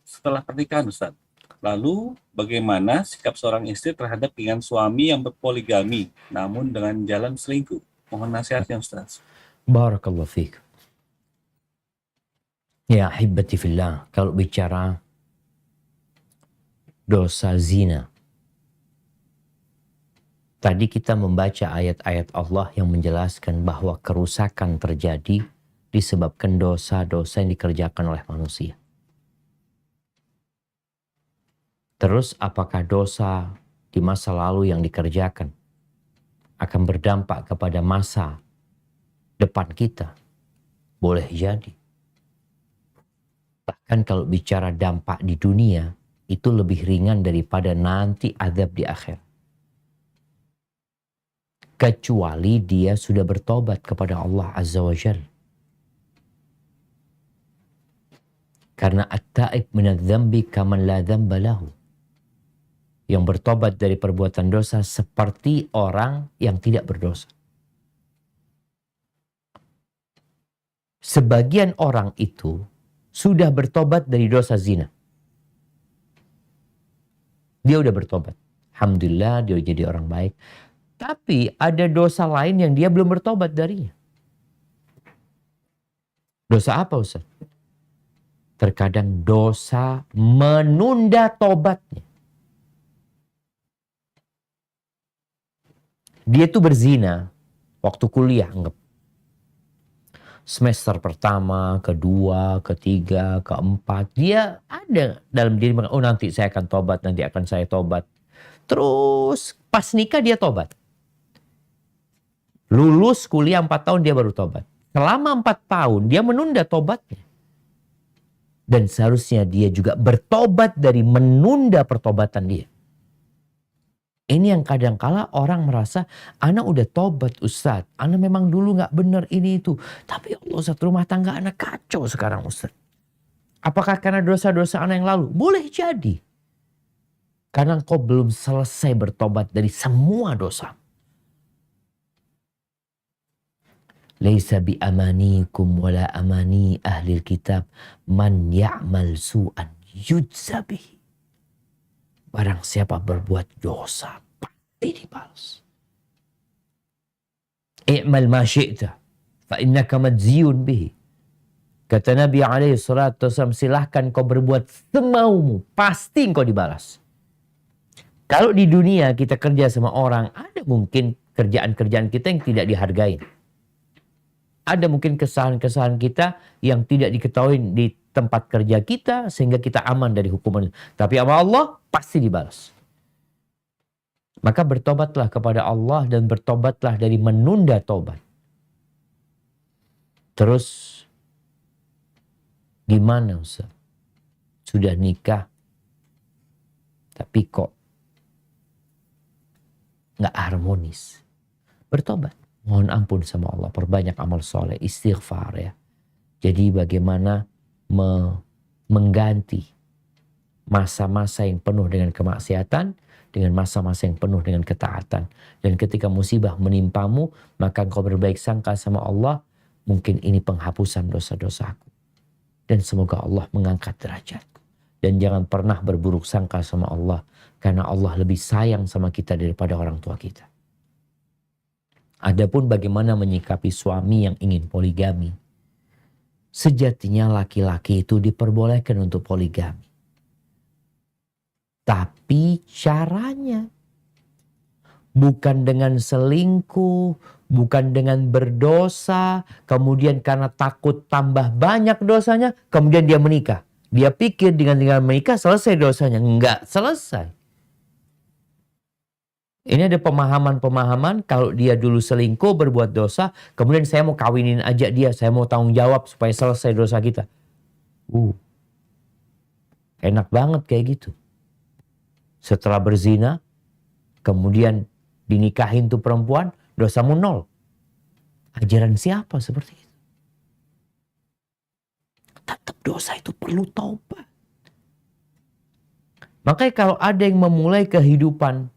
setelah pernikahan, Ustadz? Lalu bagaimana sikap seorang istri terhadap dengan suami yang berpoligami namun dengan jalan selingkuh? Mohon nasihatnya, Ustaz. Barakallahu fiik. Ya hibbati fillah, kalau bicara dosa zina, tadi kita membaca ayat-ayat Allah yang menjelaskan bahwa kerusakan terjadi disebabkan dosa-dosa yang dikerjakan oleh manusia. Terus apakah dosa di masa lalu yang dikerjakan akan berdampak kepada masa depan kita? Boleh jadi. Bahkan kalau bicara dampak di dunia, itu lebih ringan daripada nanti azab di akhir. Kecuali dia sudah bertobat kepada Allah Azza wa Jalla. Karena at-ta'ib minadz-dzambi kaman la dzamba lahu. Yang bertobat dari perbuatan dosa seperti orang yang tidak berdosa. Sebagian orang itu sudah bertobat dari dosa zina. Dia udah bertobat. Alhamdulillah dia jadi orang baik. Tapi ada dosa lain yang dia belum bertobat darinya. Dosa apa, Ustaz? Terkadang dosa menunda tobatnya. Dia tuh berzina waktu kuliah, anggap. Semester pertama, kedua, ketiga, keempat. Dia ada dalam diri, oh nanti saya akan tobat, nanti akan saya tobat. Terus pas nikah dia tobat. Lulus kuliah 4 tahun dia baru tobat. Selama 4 tahun dia menunda tobatnya. Dan seharusnya dia juga bertobat dari menunda pertobatan dia. Ini yang kadang-kala orang merasa, ana udah tobat Ustadz, ana memang dulu gak benar ini itu. Tapi Allah Ustadz, rumah tangga ana kacau sekarang Ustadz. Apakah karena dosa-dosa ana yang lalu? Boleh jadi. Karena engkau belum selesai bertobat dari semua dosa. Laisa bi amanikum wala amani ahlil kitab man ya'mal su'an yujza bihi. Barang siapa berbuat dosa, pasti dibalas. I'mal ma syi'ta, fa innaka madziyun bihi. Kata Nabi SAW, silahkan kau berbuat semaumu, pasti kau dibalas. Kalau di dunia kita kerja sama orang, ada mungkin kerjaan-kerjaan kita yang tidak dihargai. Ada mungkin kesalahan-kesalahan kita yang tidak diketahui di tempat kerja kita sehingga kita aman dari hukuman. Tapi sama Allah pasti dibalas. Maka bertobatlah kepada Allah dan bertobatlah dari menunda tobat. Terus gimana Ustaz? Sudah nikah tapi kok nggak harmonis. Bertobat. Mohon ampun sama Allah. Perbanyak amal soleh, istighfar ya. Jadi bagaimana mengganti masa-masa yang penuh dengan kemaksiatan dengan masa-masa yang penuh dengan ketaatan. Dan ketika musibah menimpamu, maka engkau berbaik sangka sama Allah, mungkin ini penghapusan dosa-dosaku. Dan semoga Allah mengangkat derajatku. Dan jangan pernah berburuk sangka sama Allah, karena Allah lebih sayang sama kita daripada orang tua kita. Adapun bagaimana menyikapi suami yang ingin poligami, sejatinya laki-laki itu diperbolehkan untuk poligami. Tapi caranya bukan dengan selingkuh, bukan dengan berdosa, kemudian karena takut tambah banyak dosanya, kemudian dia menikah. Dia pikir dengan menikah selesai dosanya. Enggak selesai. Ini ada pemahaman-pemahaman kalau dia dulu selingkuh berbuat dosa, kemudian saya mau kawinin aja dia, saya mau tanggung jawab supaya selesai dosa kita. Enak banget kayak gitu. Setelah berzina, kemudian dinikahin tuh perempuan, dosamu 0. Ajaran siapa seperti itu? Tetap dosa itu perlu taubat. Makanya kalau ada yang memulai kehidupan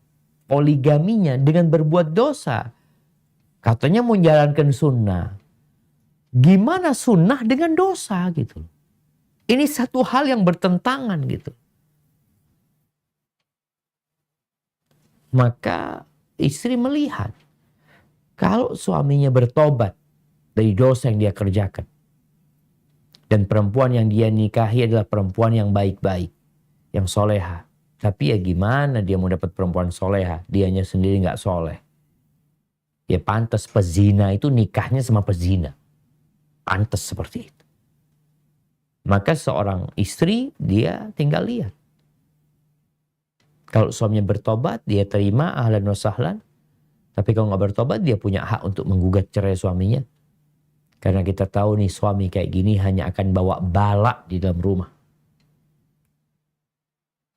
poligaminya dengan berbuat dosa, katanya mau menjalankan sunnah. Gimana sunnah dengan dosa gitu? Ini satu hal yang bertentangan gitu. Maka istri melihat kalau suaminya bertobat dari dosa yang dia kerjakan, dan perempuan yang dia nikahi adalah perempuan yang baik-baik, yang soleha. Tapi ya gimana dia mau dapat perempuan soleha, dianya sendiri nggak soleh. Ya pantas pezina itu nikahnya sama pezina. Pantas seperti itu. Maka seorang istri dia tinggal lihat. Kalau suaminya bertobat, dia terima ahlan wa sahlan. Tapi kalau nggak bertobat, dia punya hak untuk menggugat cerai suaminya. Karena kita tahu nih suami kayak gini hanya akan bawa bala di dalam rumah.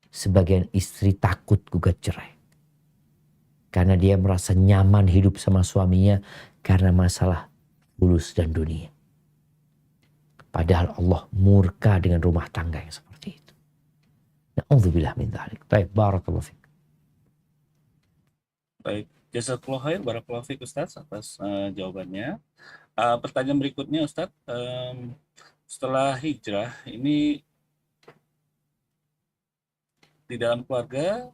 Sebagian istri takut gugat cerai. Karena dia merasa nyaman hidup sama suaminya karena masalah fulus dan dunia. Padahal Allah murka dengan rumah tangga yang seperti itu. Na'udzubillah min dzalik. Baik, barakallahu fiik. Baik, jazakallahu khair, barakallahu fiik Ustaz atas jawabannya. Pertanyaan berikutnya Ustaz, setelah hijrah ini di dalam keluarga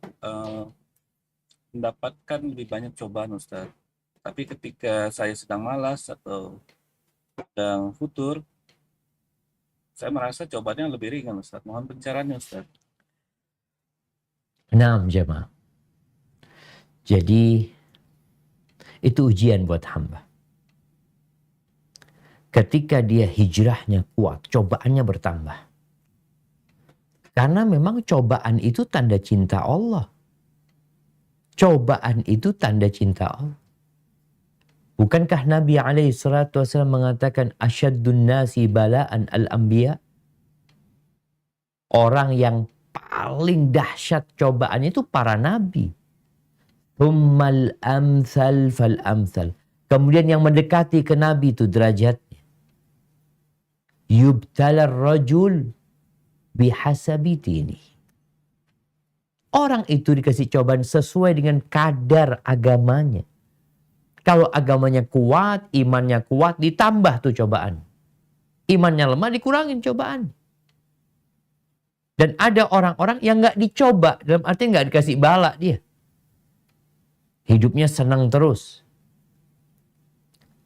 mendapatkan lebih banyak cobaan Ustaz. Tapi ketika saya sedang malas atau sedang futur, saya merasa cobaannya lebih ringan Ustaz. Mohon pencerahannya Ustaz. Naam jemaah. Jadi itu ujian buat hamba. Ketika dia hijrahnya kuat, cobaannya bertambah. Karena memang cobaan itu tanda cinta Allah. Cobaan itu tanda cinta Allah. Bukankah Nabi SAW mengatakan asyaddun nasi bala'an al-anbiya? Orang yang paling dahsyat cobaan itu para nabi. Thummal amthal fal amthal. Kemudian yang mendekati ke nabi itu derajatnya. Yubtalar rajul bihasabi dini. Orang itu dikasih cobaan sesuai dengan kadar agamanya. Kalau agamanya kuat, imannya kuat, ditambah tuh cobaan. Imannya lemah, dikurangin cobaan. Dan ada orang-orang yang nggak dicoba, dalam arti nggak dikasih bala dia. Hidupnya senang terus.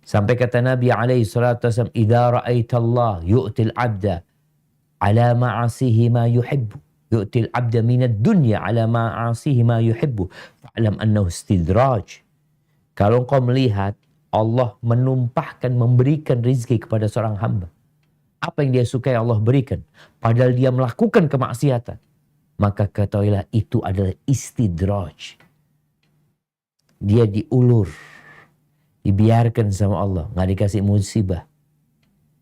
Sampai kata Nabi SAW, "Idza ra'aita Allah yu'til 'abda 'ala ma'asihi ma yuhibbu, yu'til 'abda minad dunya 'ala ma'asihi ma yuhibbu, fa'lam annahu istidraj." Kalau engkau melihat Allah menumpahkan, memberikan rezeki kepada seorang hamba, apa yang dia sukai Allah berikan, padahal dia melakukan kemaksiatan, maka ketahuilah itu adalah istidraj. Dia diulur, dibiarkan sama Allah, nggak dikasih musibah,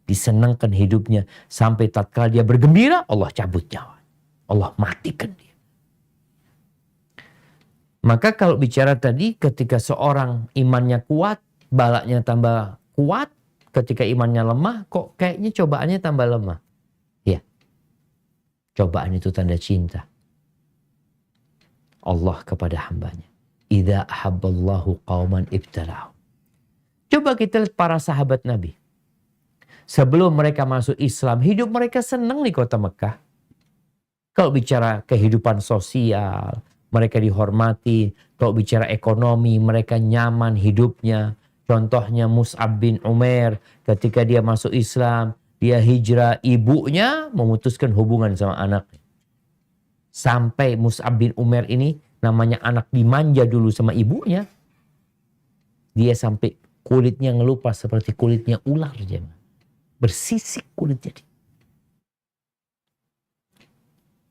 disenangkan hidupnya sampai tatkala dia bergembira, Allah cabut nyawa, Allah matikan dia. Maka kalau bicara tadi, ketika seorang imannya kuat, balanya tambah kuat. Ketika imannya lemah, kok kayaknya cobaannya tambah lemah. Ya, cobaan itu tanda cinta. Allah kepada hambanya. Idza ahabballahu qauman ibtalahu. Coba kita lihat para sahabat Nabi. Sebelum mereka masuk Islam, hidup mereka senang di kota Mekah. Kalau bicara kehidupan sosial, mereka dihormati. Kalau bicara ekonomi, mereka nyaman hidupnya. Contohnya Mus'ab bin Umair, ketika dia masuk Islam, dia hijrah, ibunya memutuskan hubungan sama anaknya. Sampai Mus'ab bin Umair ini, namanya anak dimanja dulu sama ibunya. Dia sampai kulitnya ngelupas seperti kulitnya ular. Bersisik kulit jadi.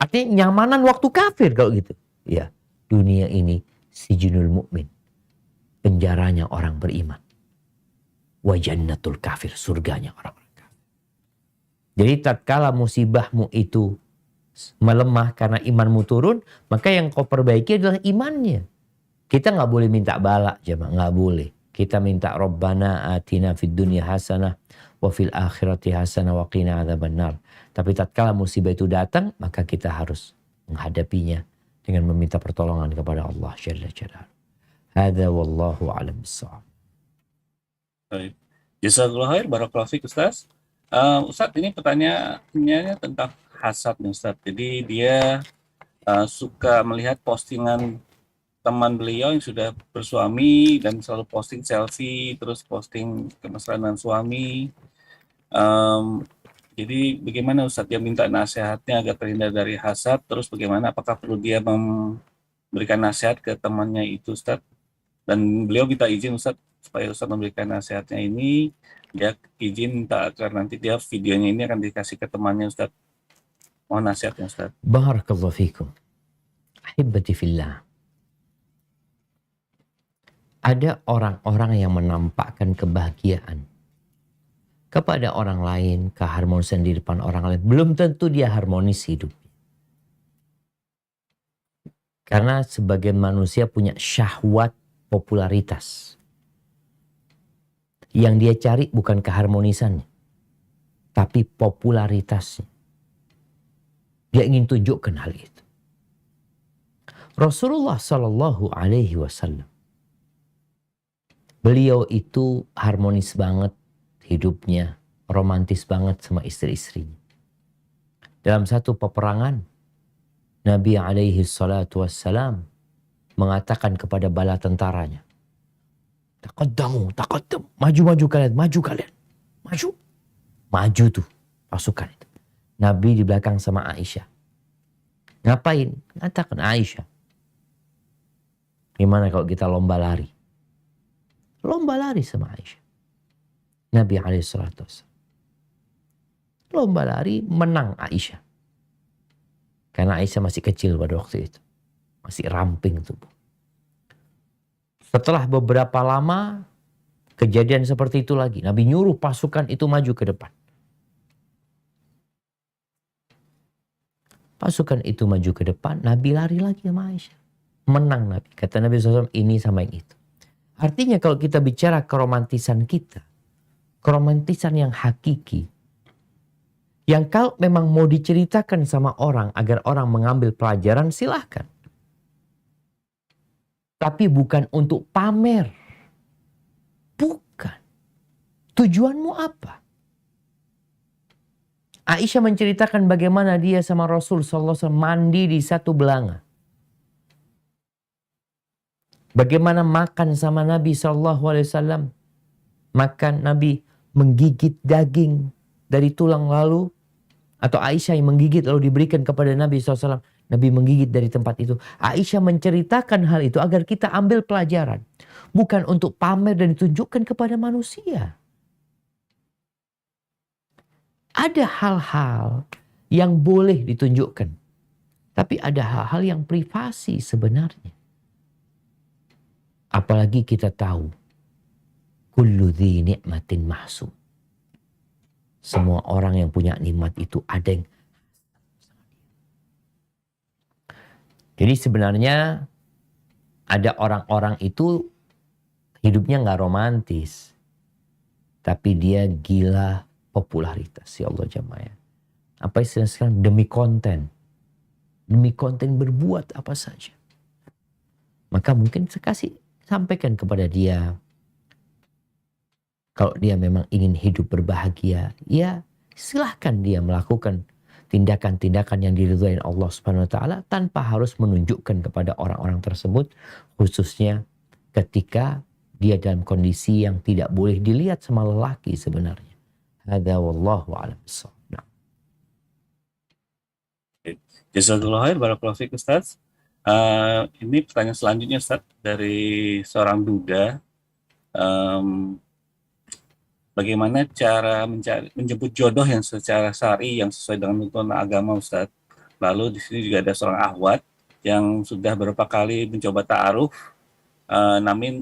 Artinya nyamanan waktu kafir kalau gitu. Ya, dunia ini sijinul mukmin. Penjaranya orang beriman. Wa jannatul kafir, surganya orang-orang kafir. Jadi tatkala musibahmu itu melemah karena imanmu turun, maka yang kau perbaiki adalah imannya. Kita nggak boleh minta balak, jemaah, nggak boleh. Kita minta Rabbana atina fid dunya hasanah wa fil akhirati hasanah wa qina adzabannar. Tapi tatkala musibah itu datang, maka kita harus menghadapinya dengan meminta pertolongan kepada Allah Jalla Jalaluhu. Hadza wallahu a'lam bissawab. Baik. Jazakallahu khair, barakallahu fiik Ustaz. Ustaz, ini pertanyaannya tentang hasad nih Ustaz. Jadi dia suka melihat postingan teman beliau yang sudah bersuami dan selalu posting selfie, terus posting kemesraan dengan suami. Jadi bagaimana Ustaz, dia minta nasihatnya agar terhindar dari hasad, terus bagaimana, apakah perlu dia memberikan nasihat ke temannya itu Ustaz? Dan beliau minta izin Ustaz, supaya Ustaz memberikan nasihatnya ini, dia izin minta agar nanti dia videonya ini akan dikasih ke temannya Ustaz. Mohon nasihatnya Ustaz. Barakallahu fikum. Ahibati fillah. Ada orang-orang yang menampakkan kebahagiaan kepada orang lain, keharmonisan di depan orang lain. Belum tentu dia harmonis hidup. Karena sebagian manusia punya syahwat popularitas. Yang dia cari bukan keharmonisannya, tapi popularitasnya. Dia ingin tunjukkan hal itu. Rasulullah Sallallahu Alaihi Wasallam, beliau itu harmonis banget hidupnya, romantis banget sama istri-istrinya. Dalam satu peperangan, Nabi alaihi salatu wassalam mengatakan kepada bala tentaranya, Taqaddamu, maju kalian, maju. Maju tuh pasukan itu. Nabi di belakang sama Aisyah. Ngapain? Katakan Aisyah, gimana kalau kita lomba lari? Lomba lari sama Aisyah. Nabi alaihissalatu wassalam. Lomba lari menang Aisyah. Karena Aisyah masih kecil pada waktu itu. Masih ramping tubuh. Setelah beberapa lama kejadian seperti itu lagi. Nabi nyuruh pasukan itu maju ke depan. Pasukan itu maju ke depan. Nabi lari lagi sama Aisyah. Menang Nabi. Kata Nabi SAW, ini sama yang itu. Artinya kalau kita bicara keromantisan kita, keromantisan yang hakiki, yang kalau memang mau diceritakan sama orang agar orang mengambil pelajaran, silahkan. Tapi bukan untuk pamer. Bukan. Tujuanmu apa? Aisyah menceritakan bagaimana dia sama Rasul SAW mandi di satu belanga. Bagaimana makan sama Nabi SAW. Makan Nabi menggigit daging dari tulang lalu. Atau Aisyah yang menggigit lalu diberikan kepada Nabi SAW. Nabi menggigit dari tempat itu. Aisyah menceritakan hal itu agar kita ambil pelajaran. Bukan untuk pamer dan ditunjukkan kepada manusia. Ada hal-hal yang boleh ditunjukkan. Tapi ada hal-hal yang privasi sebenarnya. Apalagi kita tahu. Kullu dhi ni'matin mahsud. Semua orang yang punya nikmat itu ada yang. Jadi sebenarnya ada orang-orang itu hidupnya nggak romantis. Tapi dia gila popularitas. Ya Allah jamaah. Apa istilah sekarang? Demi konten. Demi konten berbuat apa saja. maka mungkin sampaikan kepada dia. Kalau dia memang ingin hidup berbahagia, ya silahkan dia melakukan tindakan-tindakan yang diridhoi Allah Subhanahu wa taala tanpa harus menunjukkan kepada orang-orang tersebut, khususnya ketika dia dalam kondisi yang tidak boleh dilihat sama lelaki sebenarnya. Hadza wallahu a'lam bissawab. Nah. Jazakallahu khair, barakallahu fiik Ustaz. Ini pertanyaan selanjutnya Ustaz dari seorang duda. Bagaimana cara menjemput jodoh yang secara syar'i yang sesuai dengan tuntunan agama Ustaz. Lalu di sini juga ada seorang akhwat yang sudah beberapa kali mencoba ta'aruf,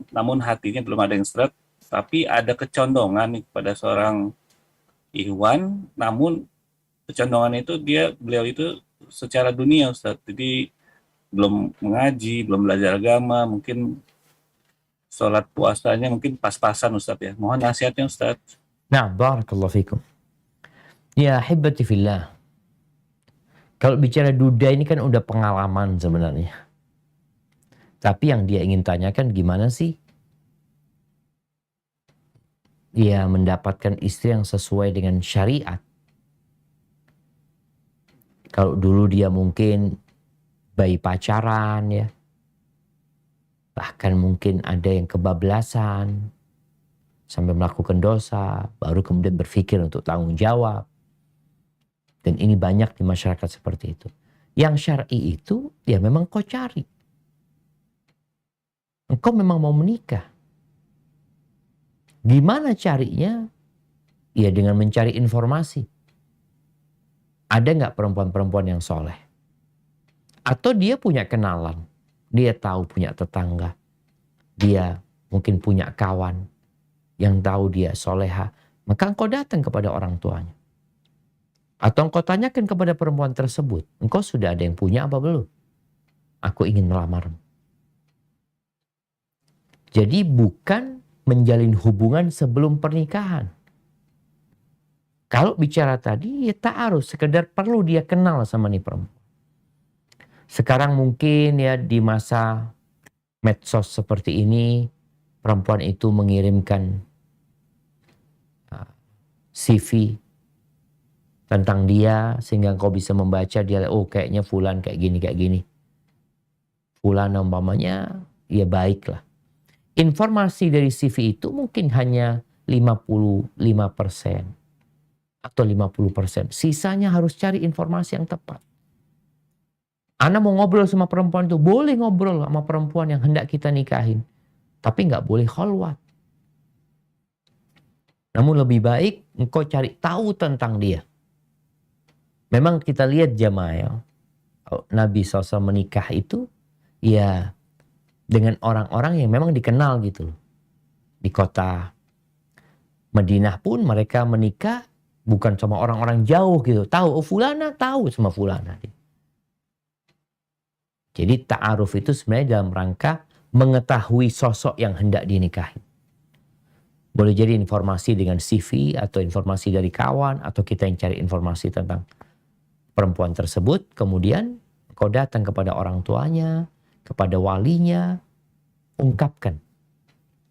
namun hatinya belum ada yang seret, tapi ada kecondongan nih kepada seorang ikhwan, namun kecondongan itu beliau itu secara dunia Ustaz. Jadi belum mengaji, belum belajar agama, mungkin sholat puasanya mungkin pas-pasan Ustaz ya. Mohon nasihatnya Ustaz. Nah, barakallahu fikum. Ya hibbati fillah. Kalau bicara duda ini kan udah pengalaman sebenarnya. Tapi yang dia ingin tanyakan gimana sih? Dia mendapatkan istri yang sesuai dengan syariat. Kalau dulu dia mungkin bayi pacaran ya. Bahkan mungkin ada yang kebablasan sampai melakukan dosa, baru kemudian berpikir untuk tanggung jawab. Dan ini banyak di masyarakat seperti itu. Yang syar'i itu ya memang kau cari. Engkau memang mau menikah. Gimana carinya? Ya dengan mencari informasi. Ada nggak perempuan-perempuan yang soleh? Atau dia punya kenalan. Dia tahu punya tetangga. Dia mungkin punya kawan yang tahu dia soleha. Maka engkau datang kepada orang tuanya. Atau engkau tanyakan kepada perempuan tersebut. Engkau sudah ada yang punya apa belum? Aku ingin melamar. Jadi bukan menjalin hubungan sebelum pernikahan. Kalau bicara tadi ya ta'aruf. Sekedar perlu dia kenal sama nih perempuan. Sekarang mungkin ya di masa medsos seperti ini, perempuan itu mengirimkan CV tentang dia sehingga engkau bisa membaca dia, oh kayaknya fulan kayak gini. Fulan umpamanya ya baiklah. Informasi dari CV itu mungkin hanya 55% atau 50%. Sisanya harus cari informasi yang tepat. Anda mau ngobrol sama perempuan itu, boleh ngobrol sama perempuan yang hendak kita nikahin. Tapi nggak boleh khalwat. Namun lebih baik engkau cari tahu tentang dia. Memang kita lihat jamaah ya, Nabi SAW menikah itu ya dengan orang-orang yang memang dikenal gitu loh. Di kota Madinah pun mereka menikah bukan sama orang-orang jauh gitu. Tahu, oh fulana tahu sama fulana. Jadi ta'aruf itu sebenarnya dalam rangka mengetahui sosok yang hendak dinikahi. Boleh jadi informasi dengan CV atau informasi dari kawan atau kita yang cari informasi tentang perempuan tersebut. Kemudian kau datang kepada orang tuanya, kepada walinya, ungkapkan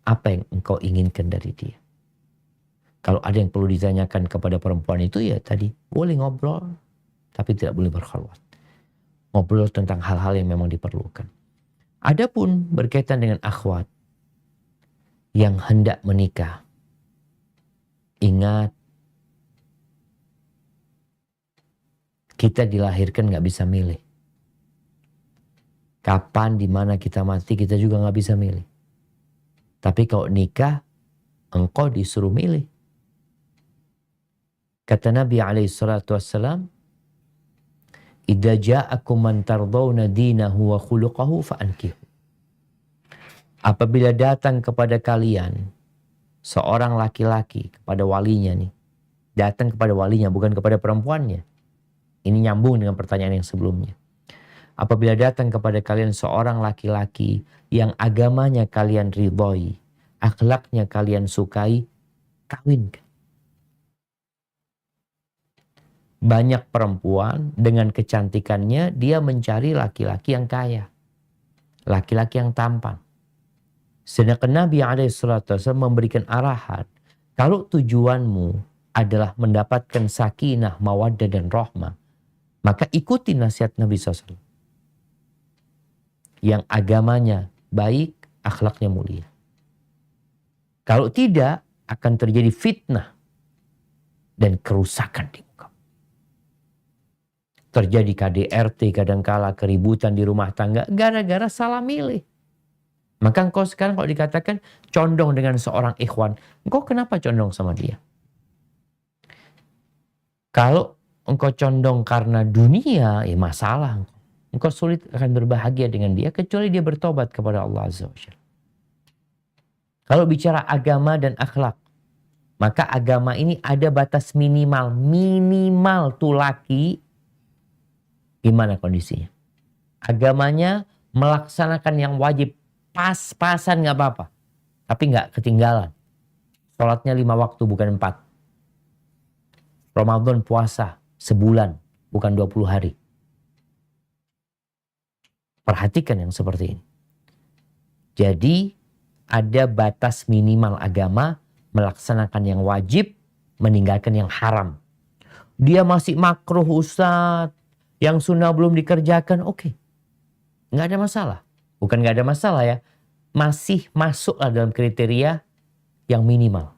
apa yang engkau inginkan dari dia. Kalau ada yang perlu ditanyakan kepada perempuan itu ya tadi boleh ngobrol, tapi tidak boleh berkhalwat. Ngobrol tentang hal-hal yang memang diperlukan. Adapun berkaitan dengan akhwat yang hendak menikah, ingat kita dilahirkan nggak bisa milih. Kapan, di mana kita mati kita juga nggak bisa milih. Tapi kalau nikah, engkau disuruh milih. Kata Nabi SAW, "Idza ja'akum man tardawna dinahu wa khuluquhu fa'ankihu." Apabila datang kepada kalian seorang laki-laki kepada walinya nih, datang kepada walinya bukan kepada perempuannya. Ini nyambung dengan pertanyaan yang sebelumnya. Apabila datang kepada kalian seorang laki-laki yang agamanya kalian ridhoi, akhlaknya kalian sukai, kawinkan. Banyak perempuan dengan kecantikannya dia mencari laki-laki yang kaya. laki-laki yang tampan. Sedangkan Nabi SAW memberikan arahan, kalau tujuanmu adalah mendapatkan sakinah, mawaddah dan rahmah, maka ikuti nasihat Nabi SAW. Yang agamanya baik, akhlaknya mulia. Kalau tidak, akan terjadi fitnah dan kerusakan di muka. Terjadi KDRT kadangkala, keributan di rumah tangga gara-gara salah milih. Maka engkau sekarang kalau dikatakan condong dengan seorang ikhwan, engkau kenapa condong sama dia? Kalau engkau condong karena dunia, ya masalah. Engkau sulit akan berbahagia dengan dia kecuali dia bertobat kepada Allah Azza wa Jalla. Kalau bicara agama dan akhlak, maka agama ini ada batas minimal. Minimal tuh laki, gimana kondisinya? Agamanya melaksanakan yang wajib. Pas-pasan gak apa-apa. Tapi gak ketinggalan. Sholatnya 5 waktu bukan 4. Ramadan puasa sebulan bukan 20 hari. Perhatikan yang seperti ini. Jadi ada batas minimal agama melaksanakan yang wajib, meninggalkan yang haram. Dia masih makruh Ustadz, yang sunnah belum dikerjakan, oke. Gak ada masalah. Bukan gak ada masalah ya. Masih masuklah dalam kriteria yang minimal.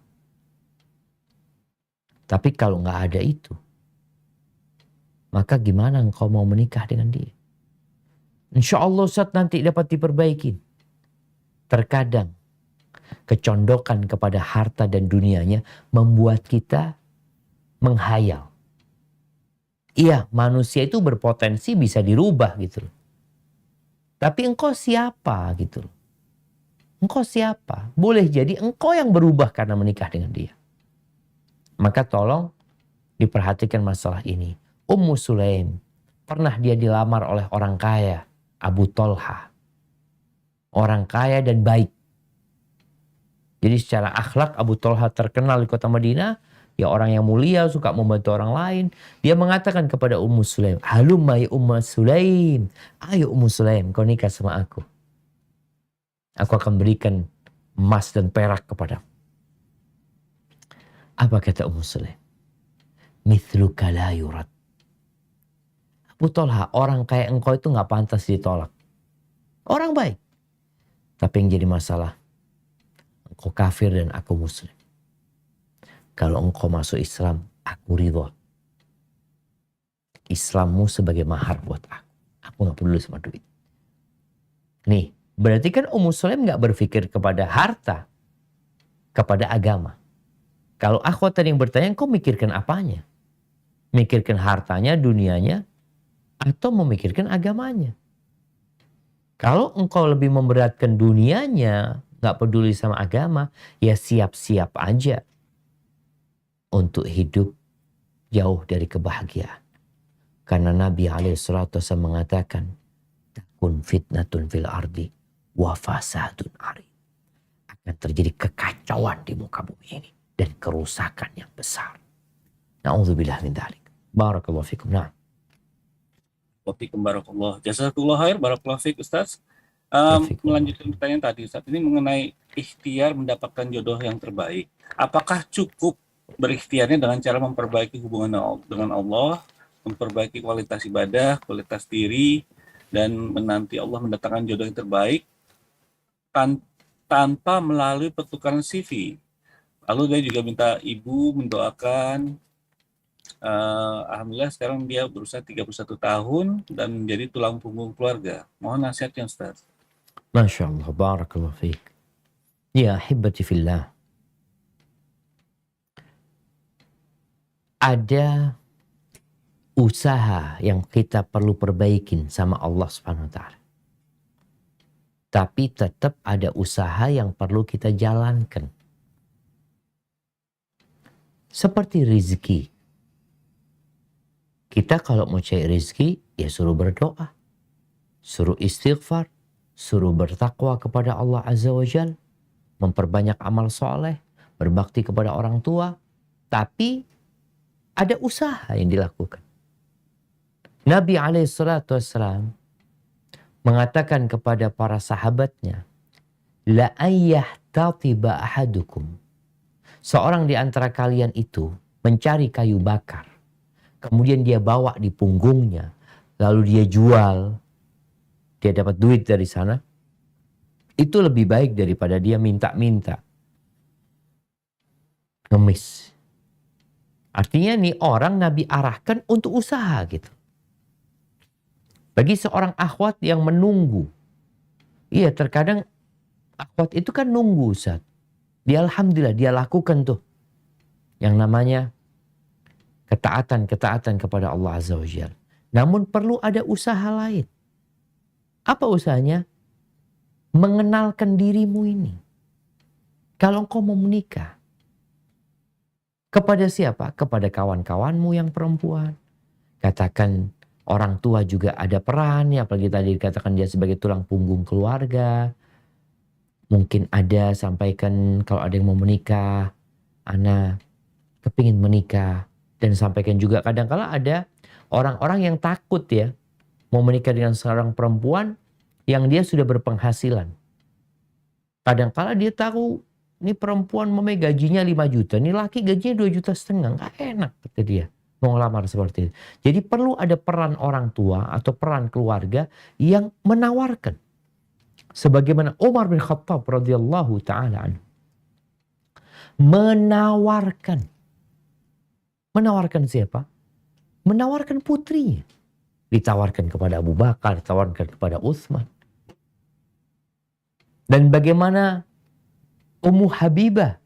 Tapi kalau gak ada itu, maka gimana engkau mau menikah dengan dia? Insya Allah Ustaz nanti dapat diperbaiki. Terkadang kecondokan kepada harta dan dunianya membuat kita menghayal. Iya, manusia itu berpotensi bisa dirubah gitu loh. Tapi engkau siapa gitu loh. Engkau siapa? Boleh jadi engkau yang berubah karena menikah dengan dia. Maka tolong diperhatikan masalah ini. Ummu Sulaim pernah dia dilamar oleh orang kaya, Abu Tolha. Orang kaya dan baik. Jadi secara akhlak Abu Tolha terkenal di kota Madinah. Ya orang yang mulia, suka membantu orang lain. Dia mengatakan kepada Ummu Sulaim, "Halumma ya Ummu Sulaim. Ayo Ummu Sulaim, kau nikah sama aku. Aku akan berikan emas dan perak kepadamu." Apa kata Ummu Sulaim? Mithluka la yurad. Abu Tolha, orang kayak engkau itu gak pantas ditolak. Orang baik. Tapi yang jadi masalah, engkau kafir dan aku muslim. Kalau engkau masuk Islam, aku ridho. Islammu sebagai mahar buat aku. Aku gak peduli sama duit. Nih, berarti kan Ummu Sulaim gak berpikir kepada harta, kepada agama. Kalau akhwat tadi yang bertanya, engkau mikirkan apanya? Mikirkan hartanya, dunianya, atau memikirkan agamanya? Kalau engkau lebih memberatkan dunianya, gak peduli sama agama, ya siap-siap aja untuk hidup jauh dari kebahagiaan. Karena Nabi SAW mengatakan, takun fitnatun fil ardi wa fasadun arid. Akan terjadi kekacauan di muka bumi ini dan kerusakan yang besar. Na'udzubillah min dzalik. Barakallahu fikum. Nah. Wafikum barakallah. Jazakallah khair, barakallah fik Ustaz. Melanjutkan pertanyaan tadi Ustaz, ini mengenai ikhtiar mendapatkan jodoh yang terbaik. Apakah cukup berikhtiarnya dengan cara memperbaiki hubungan dengan Allah, memperbaiki kualitas ibadah, kualitas diri, dan menanti Allah mendatangkan jodoh yang terbaik tanpa melalui pertukaran CV? Lalu dia juga minta ibu mendoakan. Alhamdulillah sekarang dia berusia 31 tahun dan menjadi tulang punggung keluarga. Mohon nasihatnya Ustaz. Masya Allah, barakallahu fiik. Ya hibbati fillah. Ada usaha yang kita perlu perbaikin sama Allah Subhanahu wa Ta'ala. Tapi tetap ada usaha yang perlu kita jalankan. Seperti rezeki. Kita kalau mau cari rezeki, ya suruh berdoa. Suruh istighfar. Suruh bertakwa kepada Allah Azza wa Jal. Memperbanyak amal soleh. Berbakti kepada orang tua. Tapi ada usaha yang dilakukan. Nabi SAW mengatakan kepada para sahabatnya, la ayyahtatiba ahadukum. Seorang di antara kalian itu mencari kayu bakar. Kemudian dia bawa di punggungnya. Lalu dia jual. Dia dapat duit dari sana. Itu lebih baik daripada dia minta-minta. Ngemis. Artinya nih orang Nabi arahkan untuk usaha gitu. Bagi seorang akhwat yang menunggu. Iya, terkadang akhwat itu kan nunggu, Ustaz. Dia alhamdulillah dia lakukan tuh yang namanya ketaatan kepada Allah Azza wa Jalla. Namun perlu ada usaha lain. Apa usahanya? Mengenalkan dirimu ini. Kalau engkau mau menikah, kepada siapa? Kepada kawan-kawanmu yang perempuan. Katakan orang tua juga ada perannya, apalagi tadi dikatakan dia sebagai tulang punggung keluarga. Mungkin ada sampaikan kalau ada yang mau menikah, ana kepingin menikah. Dan sampaikan juga kadang-kala ada orang-orang yang takut ya, mau menikah dengan seorang perempuan yang dia sudah berpenghasilan. Kadang-kala dia tahu, ini perempuan gajinya 5 juta, ini laki gajinya 2,5 juta, nggak enak kata dia. Mau ngelamar seperti itu. Jadi perlu ada peran orang tua atau peran keluarga yang menawarkan. Sebagaimana Umar bin Khattab radhiyallahu ta'ala anhu. Menawarkan. Menawarkan siapa? Menawarkan putrinya. Ditawarkan kepada Abu Bakar, ditawarkan kepada Utsman. Dan bagaimana Ummu Habibah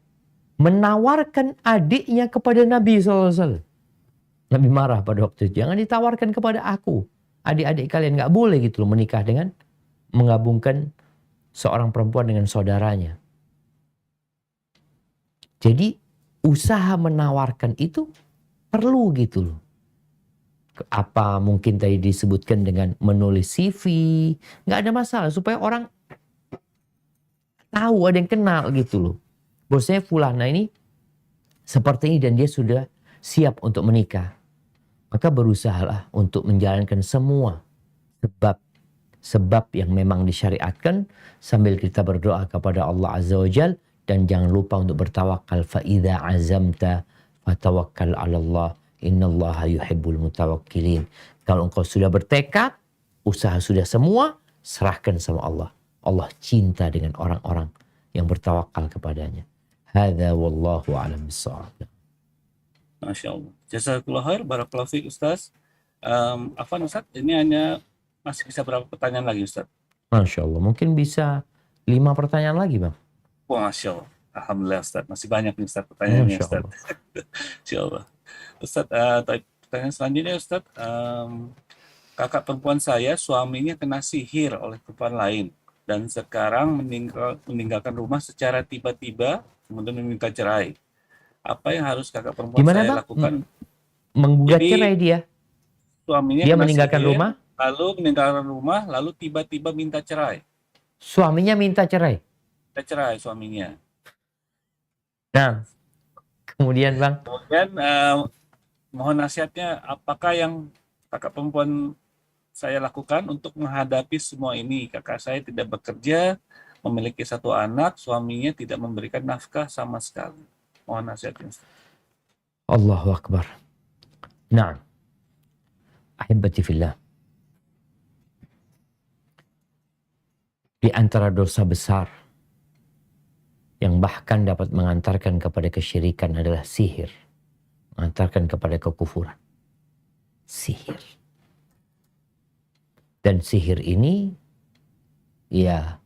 menawarkan adiknya kepada Nabi SAW. Nabi marah pada waktu itu. Jangan ditawarkan kepada aku. Adik-adik kalian gak boleh gitu loh menikah dengan menggabungkan seorang perempuan dengan saudaranya. Jadi usaha menawarkan itu perlu gitu loh. Apa mungkin tadi disebutkan dengan menulis CV. Gak ada masalah supaya orang tahu, ada yang kenal gitu loh. Bosnya fulana ini seperti ini dan dia sudah siap untuk menikah. Maka berusahalah untuk menjalankan semua sebab yang memang disyariatkan sambil kita berdoa kepada Allah Azza wa Jal, dan jangan lupa untuk bertawakal. Fa idza azamta fatawakkal 'ala Allah, innallaha yuhibbul mutawakkilin. Kalau engkau sudah bertekad, usaha sudah semua, serahkan sama Allah. Allah cinta dengan orang-orang yang bertawakal kepadanya. Hadza wallahu a'lam bissawab. Masya Allah. Jazakallah khair, barakallahu fiik Ustaz. Afwan Ustaz, ini hanya masih bisa berapa pertanyaan lagi Ustaz? Masya Allah, mungkin bisa 5 pertanyaan lagi Bang. Wah, Masya Allah. Alhamdulillah Ustaz, masih banyak nih Ustaz pertanyaannya Masya Ustaz. Allah. Insya Allah. Ustaz, pertanyaan selanjutnya Ustaz. Kakak perempuan saya, suaminya kena sihir oleh perempuan lain. Dan sekarang meninggalkan rumah secara tiba-tiba, kemudian meminta cerai. Apa yang harus kakak perempuan Gimana saya Bang? lakukan? Menggugat Jadi, cerai dia? Suaminya Dia kena meninggalkan sihir, rumah? lalu tiba-tiba minta cerai. Suaminya minta cerai? Minta cerai suaminya. Nah, kemudian Bang? Kemudian mohon nasihatnya, apakah yang kakak perempuan saya lakukan untuk menghadapi semua ini? Kakak saya tidak bekerja, memiliki 1 anak, suaminya tidak memberikan nafkah sama sekali. Mohon nasihatnya. Allahu Akbar. Nah, ahibati fillah. Di antara dosa besar yang bahkan dapat mengantarkan kepada kesyirikan adalah sihir. Mengantarkan kepada kekufuran. Sihir. Dan sihir ini ya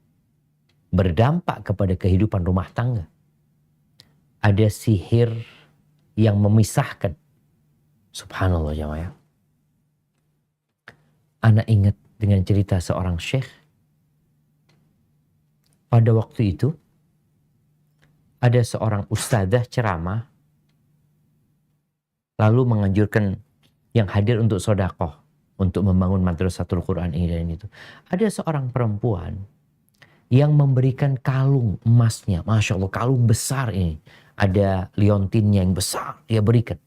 berdampak kepada kehidupan rumah tangga. Ada sihir yang memisahkan. Subhanallah jamaah. Ana ingat dengan cerita seorang syekh. Pada waktu itu ada seorang ustadzah ceramah lalu menganjurkan yang hadir untuk sedekah, untuk membangun madrasatul Quran ini dan itu. Ada seorang perempuan yang memberikan kalung emasnya. Masya Allah, kalung besar ini. Ada liontinnya yang besar, dia berikan.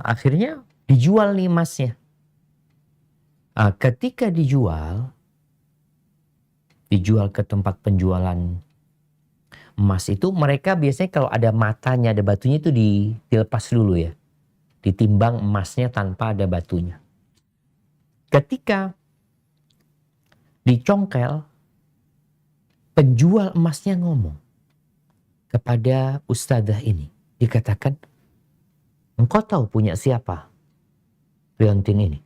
Akhirnya dijual nih emasnya. Ketika dijual ke tempat penjualan emas itu, mereka biasanya kalau ada matanya, ada batunya itu dilepas dulu ya. Ditimbang emasnya tanpa ada batunya. Ketika dicongkel, penjual emasnya ngomong kepada ustadzah ini. Dikatakan, engkau tahu punya siapa liontin ini?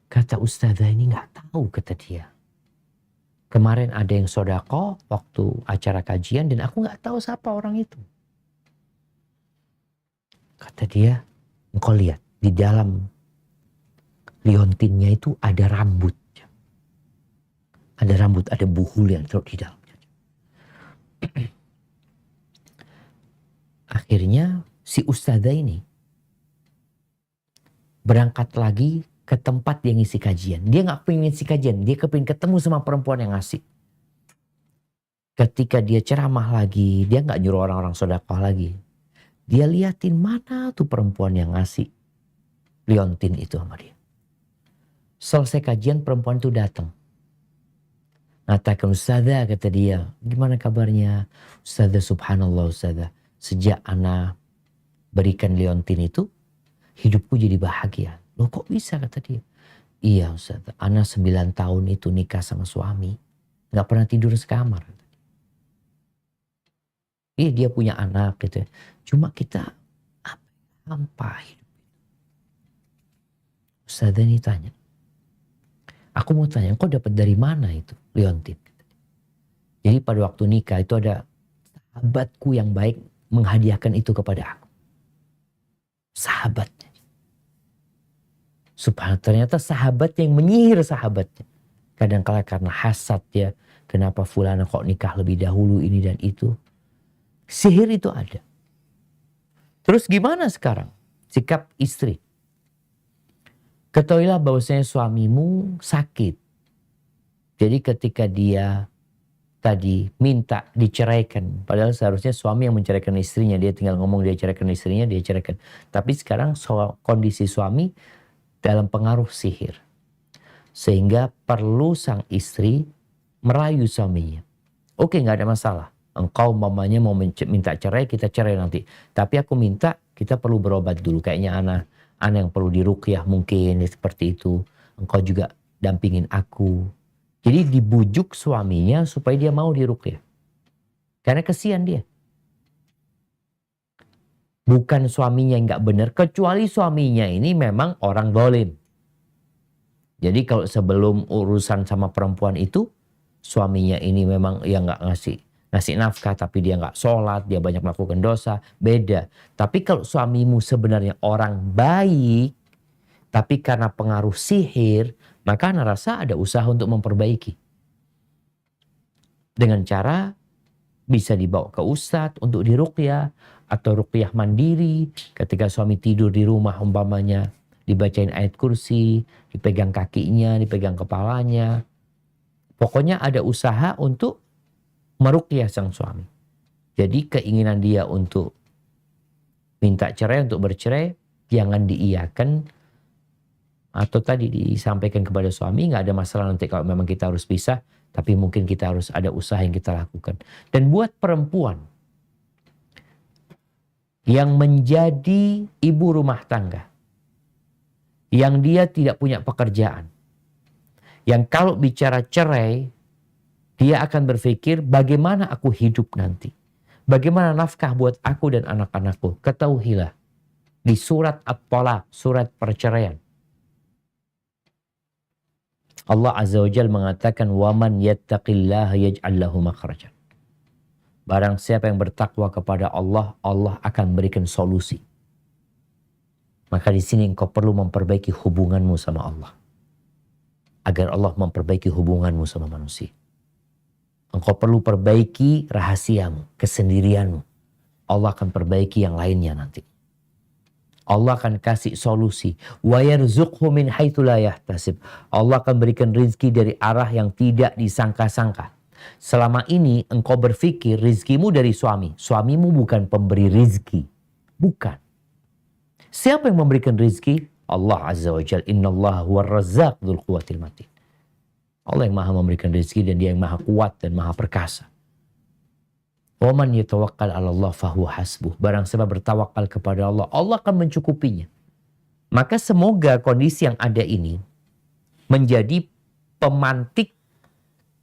Kata ustadzah ini, nggak tahu, kata dia. Kemarin ada yang sodako waktu acara kajian dan aku nggak tahu siapa orang itu. Kata dia, engkau lihat di dalam liontinnya itu ada rambut. Ada rambut, ada buhul yang terus di dalamnya. Akhirnya si ustadzah ini berangkat lagi ke tempat dia ngisi kajian. Dia nggak pengen ngisi kajian, dia kepingin ketemu sama perempuan yang ngasih. Ketika dia ceramah lagi, dia nggak nyuruh orang-orang sedekah lagi. Dia liatin mana tuh perempuan yang ngasih liontin itu sama dia. Selesai kajian, perempuan itu datang. Ngatakan, ustadzah, kata dia, gimana kabarnya? Ustadzah, subhanallah ustadzah, sejak ana berikan liontin itu, hidupku jadi bahagia. Loh kok bisa, kata dia. Iya ustadzah, ana 9 tahun itu nikah sama suami, gak pernah tidur sekamar. Iya dia punya anak gitu. Cuma kita apa hidup. Ustadzah ini tanya, aku mau tanya, engkau dapat dari mana itu liontin? Jadi pada waktu nikah itu ada sahabatku yang baik menghadiahkan itu kepada aku. Sahabatnya. Subhanallah, ternyata sahabat yang menyihir sahabatnya. Kadang-kala karena hasad ya. Kenapa fulana kok nikah lebih dahulu ini dan itu. Sihir itu ada. Terus gimana sekarang sikap istri? Ketahuilah bahwasanya suamimu sakit. Jadi ketika dia tadi minta diceraikan. Padahal seharusnya suami yang menceraikan istrinya. Dia tinggal ngomong dia ceraikan istrinya, dia ceraikan. Tapi sekarang kondisi suami dalam pengaruh sihir. Sehingga perlu sang istri merayu suaminya. Oke, gak ada masalah. Engkau mamanya mau minta cerai, kita cerai nanti. Tapi aku minta kita perlu berobat dulu. Kayaknya anak yang perlu diruqyah mungkin seperti itu. Engkau juga dampingin aku. Jadi dibujuk suaminya supaya dia mau diruqyah. Karena kesian dia. Bukan suaminya yang gak benar, kecuali suaminya ini memang orang zalim. Jadi kalau sebelum urusan sama perempuan itu, suaminya ini memang yang gak ngasih nafkah, tapi dia gak sholat, dia banyak melakukan dosa, beda. Tapi kalau suamimu sebenarnya orang baik, tapi karena pengaruh sihir, maka Ana rasa ada usaha untuk memperbaiki. Dengan cara bisa dibawa ke ustadz untuk diruqyah, atau ruqyah mandiri. Ketika suami tidur di rumah umpamanya, dibacain ayat kursi, dipegang kakinya, dipegang kepalanya. Pokoknya ada usaha untuk meruqyah sang suami. Jadi keinginan dia untuk minta cerai, untuk bercerai, jangan diiyakan. Atau tadi disampaikan kepada suami, nggak ada masalah nanti kalau memang kita harus pisah. Tapi mungkin kita harus ada usaha yang kita lakukan. Dan buat perempuan yang menjadi ibu rumah tangga, yang dia tidak punya pekerjaan, yang kalau bicara cerai, dia akan berpikir bagaimana aku hidup nanti. Bagaimana nafkah buat aku dan anak-anakku. Ketahuilah, di surat At-Talaq, surat perceraian, Allah Azza wa Jalla mengatakan, وَمَنْ يَتَّقِ اللَّهَ يَجْعَلْ لَهُ مَخْرَجًا. Barang siapa yang bertakwa kepada Allah, Allah akan berikan solusi. Maka di sini engkau perlu memperbaiki hubunganmu sama Allah. Agar Allah memperbaiki hubunganmu sama manusia. Engkau perlu perbaiki rahasiamu, kesendirianmu. Allah akan perbaiki yang lainnya nanti. Allah akan kasih solusi. وَيَرْزُقْهُ مِنْ حَيْثُ لَا يَحْتَسِبْ. Allah akan berikan rizki dari arah yang tidak disangka-sangka. Selama ini engkau berpikir rizkimu dari suami. Suamimu bukan pemberi rizki. Bukan. Siapa yang memberikan rizki? Allah Azza wa Jalla, innallaha huwar razzaq dzul quwwatil matin. Allah yang maha memberikan rezeki dan dia yang maha kuat dan maha perkasa. Wa man yatawakkal 'ala Allah fahuwa hasbuh. Barang siapa bertawakal kepada Allah, Allah akan mencukupinya. Maka semoga kondisi yang ada ini menjadi pemantik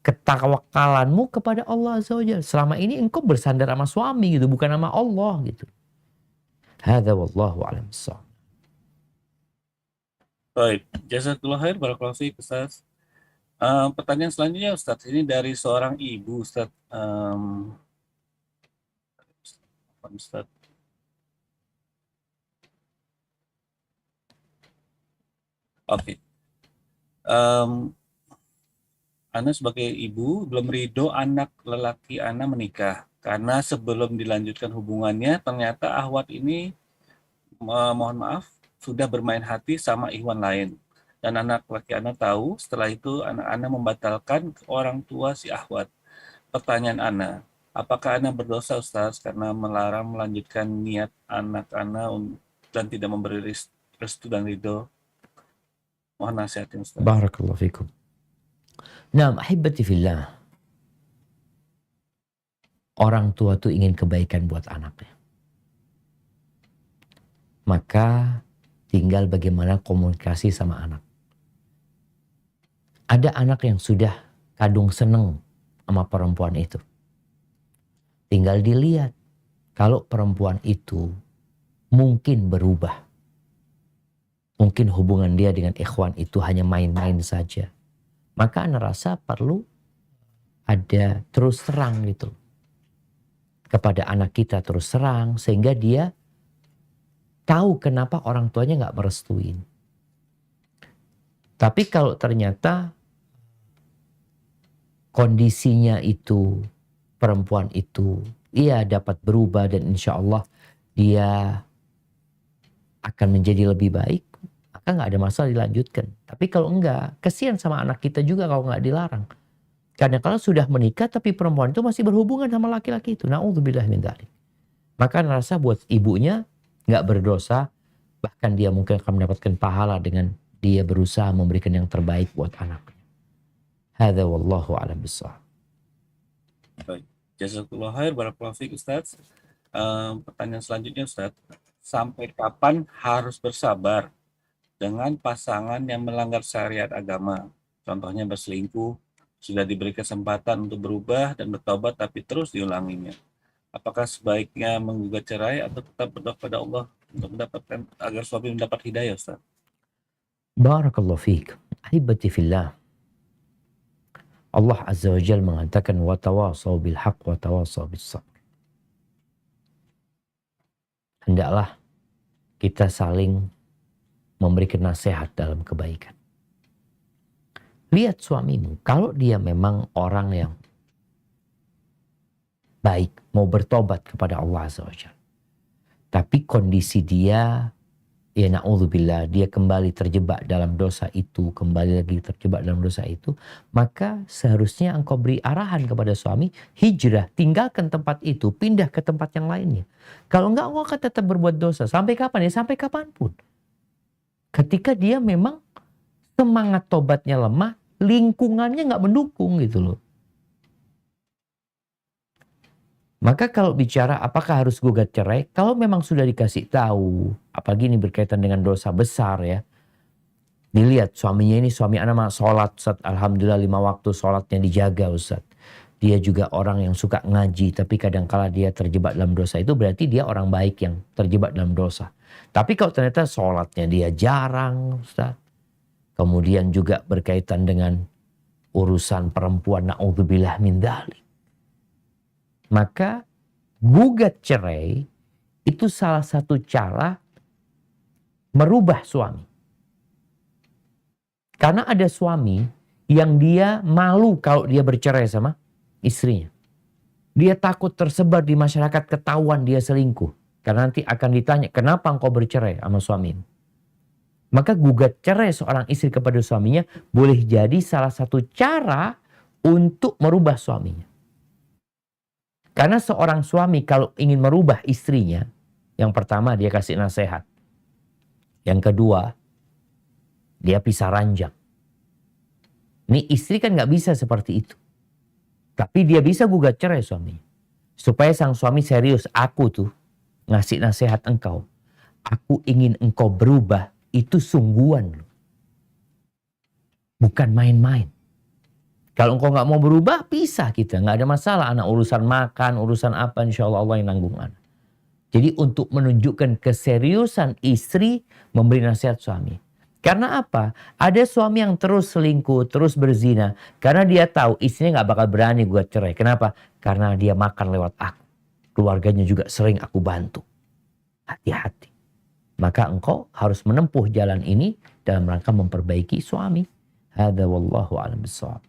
ketawakalanmu kepada Allah Azza wa Jalla. Selama ini engkau bersandar sama suami gitu, bukan sama Allah gitu. Hadza wallahu a'lam bissawab. Baik, jazakallahu khair, barakallahu fiik Ustaz. Pertanyaan selanjutnya Ustaz, ini dari seorang ibu Ustaz. Ustaz. Oke. Ana sebagai ibu belum ridho anak lelaki Ana menikah karena sebelum dilanjutkan hubungannya ternyata ahwat ini mohon maaf sudah bermain hati sama ikhwan lain dan anak laki Ana tahu. Setelah itu anak Ana membatalkan ke orang tua si ahwat. Pertanyaan Ana, apakah Ana berdosa Ustaz karena melarang melanjutkan niat anak Ana dan tidak memberi restu dan ridho? Mohon nasihatnya Ustaz. Barakallahu fikum. Nah, ahibati fillah. Orang tua tuh ingin kebaikan buat anaknya. Maka tinggal bagaimana komunikasi sama anak. Ada anak yang sudah kadung seneng sama perempuan itu. Tinggal dilihat kalau perempuan itu mungkin berubah. Mungkin hubungan dia dengan ikhwan itu hanya main-main saja. Maka Ana rasa perlu ada terus terang gitu. Kepada anak kita terus terang sehingga dia tahu kenapa orang tuanya nggak merestuin. Tapi kalau ternyata kondisinya itu, perempuan itu, ia dapat berubah dan insya Allah dia akan menjadi lebih baik, maka nggak ada masalah dilanjutkan. Tapi kalau enggak, kesian sama anak kita juga kalau nggak dilarang. Karena kalau sudah menikah tapi perempuan itu masih berhubungan sama laki-laki itu, na'udzubillah min dzalik. Maka rasa buat ibunya nggak berdosa, bahkan dia mungkin akan mendapatkan pahala dengan dia berusaha memberikan yang terbaik buat anaknya. Hadza wallahu a'lam bissawab. Baik, jazakallahu khair, barakallahu fiik Ustaz. Pertanyaan selanjutnya Ustaz, sampai kapan harus bersabar dengan pasangan yang melanggar syariat agama? Contohnya berselingkuh, sudah diberi kesempatan untuk berubah dan bertobat tapi terus diulanginya. Apakah sebaiknya menggugat cerai atau tetap berdoa kepada Allah untuk mendapatkan agar suami mendapat hidayah Ustaz? Barakallahu fiik. Ahibati fillah. Allah Azza wa Jalla mengatakan wa tawasaw bil haqq wa tawasaw bis sabr. Hendaklah kita saling memberikan nasihat dalam kebaikan. Lihat suamimu, kalau dia memang orang yang baik, mau bertobat kepada Allah Azza wa Jalla. Tapi kondisi dia, ya na'udzubillah, dia kembali terjebak dalam dosa itu, kembali lagi terjebak dalam dosa itu, maka seharusnya engkau beri arahan kepada suami, hijrah, tinggalkan tempat itu, pindah ke tempat yang lainnya. Kalau enggak, engkau akan tetap berbuat dosa. Sampai kapan? Ya sampai kapanpun. Ketika dia memang semangat tobatnya lemah, lingkungannya nggak mendukung gitu loh. Maka kalau bicara apakah harus gugat cerai, kalau memang sudah dikasih tahu, apalagi ini berkaitan dengan dosa besar ya. Dilihat suaminya ini, suami anak mah sholat Ustaz, alhamdulillah 5 waktu sholatnya dijaga Ustaz. Dia juga orang yang suka ngaji, tapi kadangkala dia terjebak dalam dosa, itu berarti dia orang baik yang terjebak dalam dosa. Tapi kalau ternyata sholatnya dia jarang Ustaz, kemudian juga berkaitan dengan urusan perempuan, na'udzubillah min dzalik, maka gugat cerai itu salah satu cara merubah suami. Karena ada suami yang dia malu kalau dia bercerai sama istrinya. Dia takut tersebar di masyarakat ketahuan dia selingkuh. Karena nanti akan ditanya, kenapa engkau bercerai sama suamimu? Maka gugat cerai seorang istri kepada suaminya boleh jadi salah satu cara untuk merubah suaminya. Karena seorang suami kalau ingin merubah istrinya, yang pertama dia kasih nasihat. Yang kedua, dia pisah ranjang. Ini istri kan nggak bisa seperti itu. Tapi dia bisa gugat cerai suaminya. Supaya sang suami serius, aku tuh ngasih nasihat engkau. Aku ingin engkau berubah, itu sungguhan loh. Bukan main-main. Kalau engkau nggak mau berubah, pisah kita. Nggak ada masalah. Anak urusan makan, urusan apa, insya Allah Allah yang nanggung anak. Jadi untuk menunjukkan keseriusan istri memberi nasihat suami. Karena apa? Ada suami yang terus selingkuh, terus berzina. Karena dia tahu istrinya nggak bakal berani gugat cerai. Kenapa? Karena dia makan lewat aku. Keluarganya juga sering aku bantu. Hati-hati. Maka engkau harus menempuh jalan ini dalam rangka memperbaiki suami. Hadza wallahu a'lam bishawab.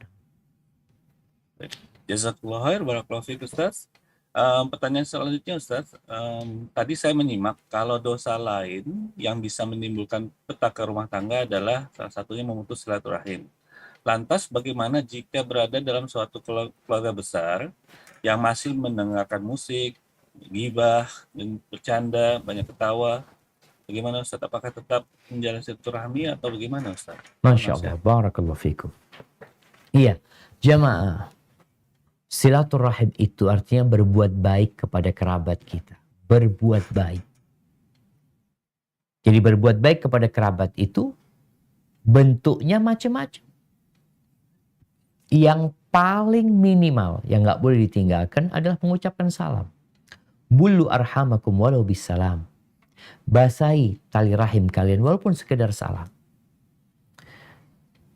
Jazakallah khair, barakallahu fiik Ustaz. Pertanyaan selanjutnya Ustaz, tadi saya menyimak kalau dosa lain yang bisa menimbulkan petaka rumah tangga adalah salah satunya memutus silaturahim. Lantas bagaimana jika berada dalam suatu keluarga besar yang masih mendengarkan musik, gibah, bercanda, banyak ketawa? Bagaimana Ustaz? Apakah tetap menjalin silaturahmi atau bagaimana Ustaz? Masya Allah, barakallahu fikum. Iya, jamaah. Silaturahim itu artinya berbuat baik kepada kerabat kita. Berbuat baik. Jadi berbuat baik kepada kerabat itu bentuknya macam-macam. Yang paling minimal yang nggak boleh ditinggalkan adalah mengucapkan salam. Bulu arhamakum walau bisalam. Basahi tali rahim kalian walaupun sekedar salam.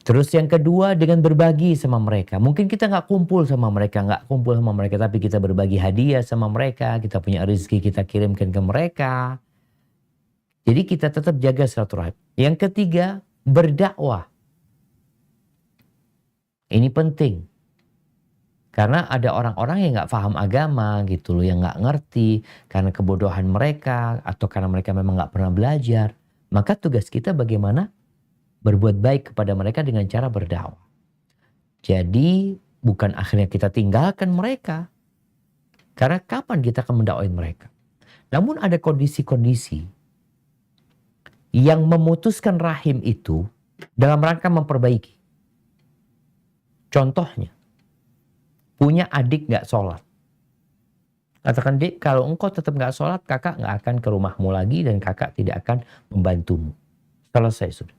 Terus yang kedua dengan berbagi sama mereka. Mungkin kita nggak kumpul sama mereka, tapi kita berbagi hadiah sama mereka. Kita punya rezeki kita kirimkan ke mereka. Jadi kita tetap jaga silaturahim. Yang ketiga berdakwah. Ini penting. Karena ada orang-orang yang nggak paham agama gitu loh, yang nggak ngerti karena kebodohan mereka atau karena mereka memang nggak pernah belajar. Maka tugas kita bagaimana? Berbuat baik kepada mereka dengan cara berdakwah. Jadi bukan akhirnya kita tinggalkan mereka. Karena kapan kita akan mendakwain mereka? Namun ada kondisi-kondisi yang memutuskan rahim itu dalam rangka memperbaiki. Contohnya, punya adik gak sholat. Katakan, Dik, kalau engkau tetap gak sholat, kakak gak akan ke rumahmu lagi dan kakak tidak akan membantumu. Selesai sudah.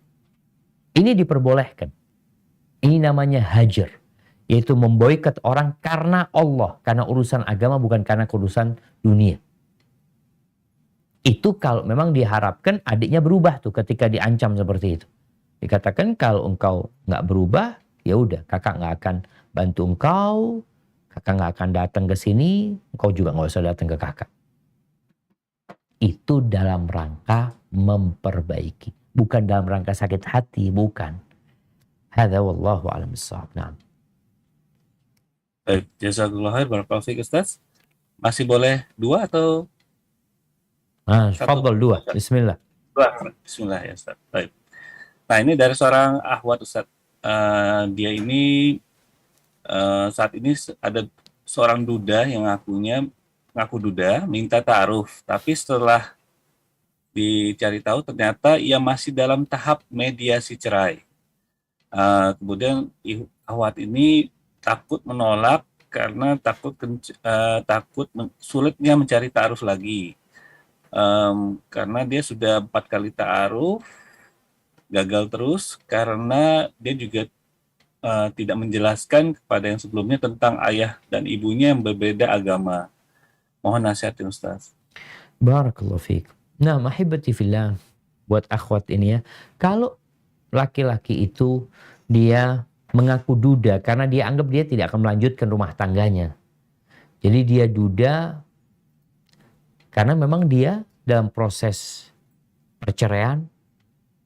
Ini diperbolehkan. Ini namanya hajar. Yaitu memboikot orang karena Allah. Karena urusan agama bukan karena urusan dunia. Itu kalau memang diharapkan adiknya berubah tuh ketika diancam seperti itu. Dikatakan kalau engkau nggak berubah, ya udah kakak nggak akan bantu engkau. Kakak nggak akan datang ke sini. Engkau juga nggak usah datang ke kakak. Itu dalam rangka memperbaiki. Bukan dalam rangka sakit hati, bukan. Hadza wallahu a'lam bishawab. Naam. Baik, jazakallahu khair, barakallahu fiik Ustaz. Masih boleh dua atau Tafadhol dua. Bismillah. dua? Bismillah ya Ustaz. Baik. Nah, ini dari seorang akhwat Ustaz. Dia ini saat ini ada seorang duda yang ngaku duda, minta ta'aruf, tapi setelah dicari tahu ternyata ia masih dalam tahap mediasi cerai. Kemudian akhwat ini takut menolak karena takut sulitnya mencari ta'aruf lagi. Karena dia sudah 4 kali ta'aruf, gagal terus karena dia juga tidak menjelaskan kepada yang sebelumnya tentang ayah dan ibunya yang berbeda agama. Mohon nasihatnya Ustaz. Barakallahu fiik. Nah, mahibati fillah, buat akhwat ini ya, kalau laki-laki itu dia mengaku duda karena dia anggap dia tidak akan melanjutkan rumah tangganya. Jadi dia duda karena memang dia dalam proses perceraian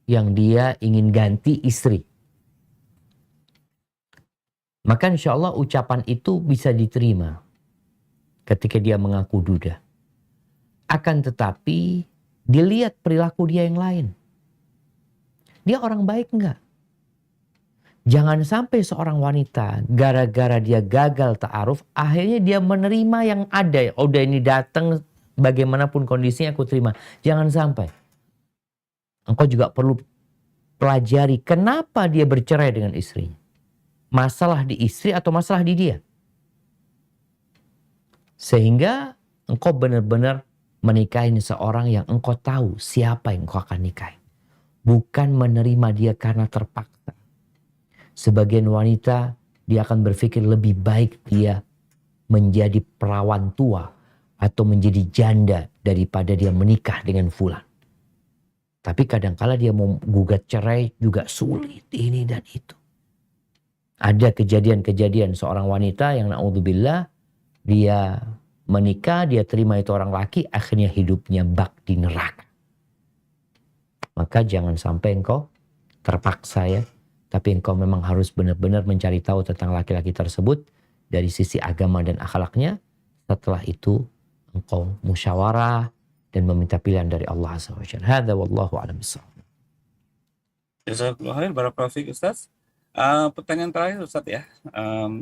yang dia ingin ganti istri. Maka insya Allah ucapan itu bisa diterima ketika dia mengaku duda. Akan tetapi dilihat perilaku dia yang lain. Dia orang baik enggak? Jangan sampai seorang wanita gara-gara dia gagal ta'aruf, akhirnya dia menerima yang ada. Udah ini datang bagaimanapun kondisinya aku terima. Jangan sampai. Engkau juga perlu pelajari kenapa dia bercerai dengan istrinya. Masalah di istri atau masalah di dia. Sehingga engkau benar-benar menikahi seorang yang engkau tahu siapa yang engkau akan nikahi. Bukan menerima dia karena terpaksa. Sebagian wanita dia akan berpikir lebih baik dia menjadi perawan tua atau menjadi janda daripada dia menikah dengan fulan. Tapi kadangkala dia mau gugat cerai juga sulit ini dan itu. Ada kejadian-kejadian seorang wanita yang naudzubillah dia menikah, dia terima itu orang laki, akhirnya hidupnya bak di neraka. Maka jangan sampai engkau terpaksa ya. Tapi engkau memang harus benar-benar mencari tahu tentang laki-laki tersebut dari sisi agama dan akhlaknya. Setelah itu engkau musyawarah dan meminta pilihan dari Allah Azza wa Jalla. Hadza wallahu a'lam bishawab. Jazakallahu khair, barakallahu fiik Ustaz. Pertanyaan terakhir Ustaz ya.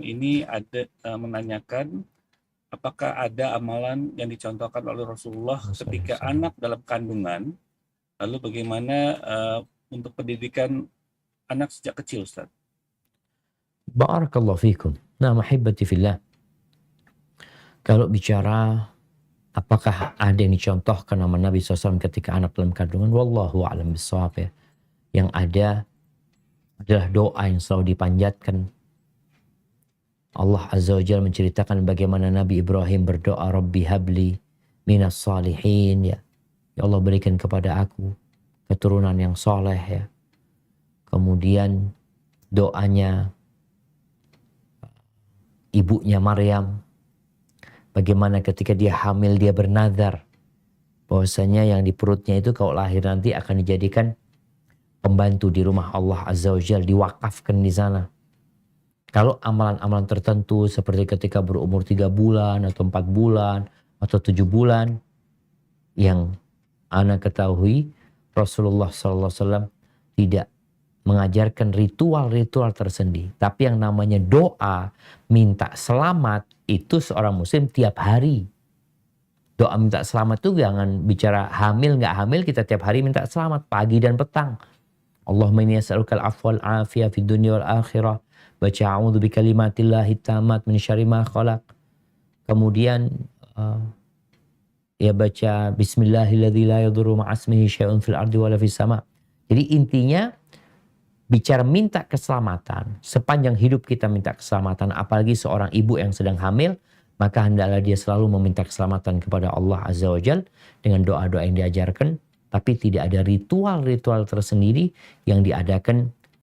Ini ada menanyakan apakah ada amalan yang dicontohkan oleh Rasulullah ketika anak dalam kandungan, lalu bagaimana untuk pendidikan anak sejak kecil Ustaz? Barakallahu fikum. Nah, mahibati fillah. Kalau bicara apakah ada yang dicontohkan nama Nabi SAW ketika anak dalam kandungan, wallahu a'lam bishawab ya. Yang ada adalah doa yang selalu dipanjatkan. Allah Azza wa Jalla menceritakan bagaimana Nabi Ibrahim berdoa, Rabbi habli minas salihin ya. Ya Allah berikan kepada aku keturunan yang soleh ya. Kemudian doanya ibunya Maryam, bagaimana ketika dia hamil dia bernazar bahwasanya yang di perutnya itu kalau lahir nanti akan dijadikan pembantu di rumah Allah Azza wa Jalla, diwakafkan di sana. Kalau amalan-amalan tertentu seperti ketika berumur 3 bulan atau 4 bulan atau 7 bulan yang ana ketahui Rasulullah SAW tidak mengajarkan ritual-ritual tersendiri. Tapi yang namanya doa minta selamat itu seorang muslim tiap hari. Doa minta selamat itu jangan bicara hamil nggak hamil, kita tiap hari minta selamat pagi dan petang. Allahumma inni as'alukal afwa wal afiyah fid dunya wal akhirah. Baca a'udzu bikalimatillahi tammat min syarri ma khalaq. Kemudian ya baca bismillahilladzi la yadurru ma'asmihi syai'un fil ardi wala fis sama. Jadi intinya bicara minta keselamatan, sepanjang hidup kita minta keselamatan, apalagi seorang ibu yang sedang hamil, maka hendaklah dia selalu meminta keselamatan kepada Allah Azza wa Jalla dengan doa-doa yang diajarkan, tapi tidak ada ritual-ritual tersendiri yang diadakan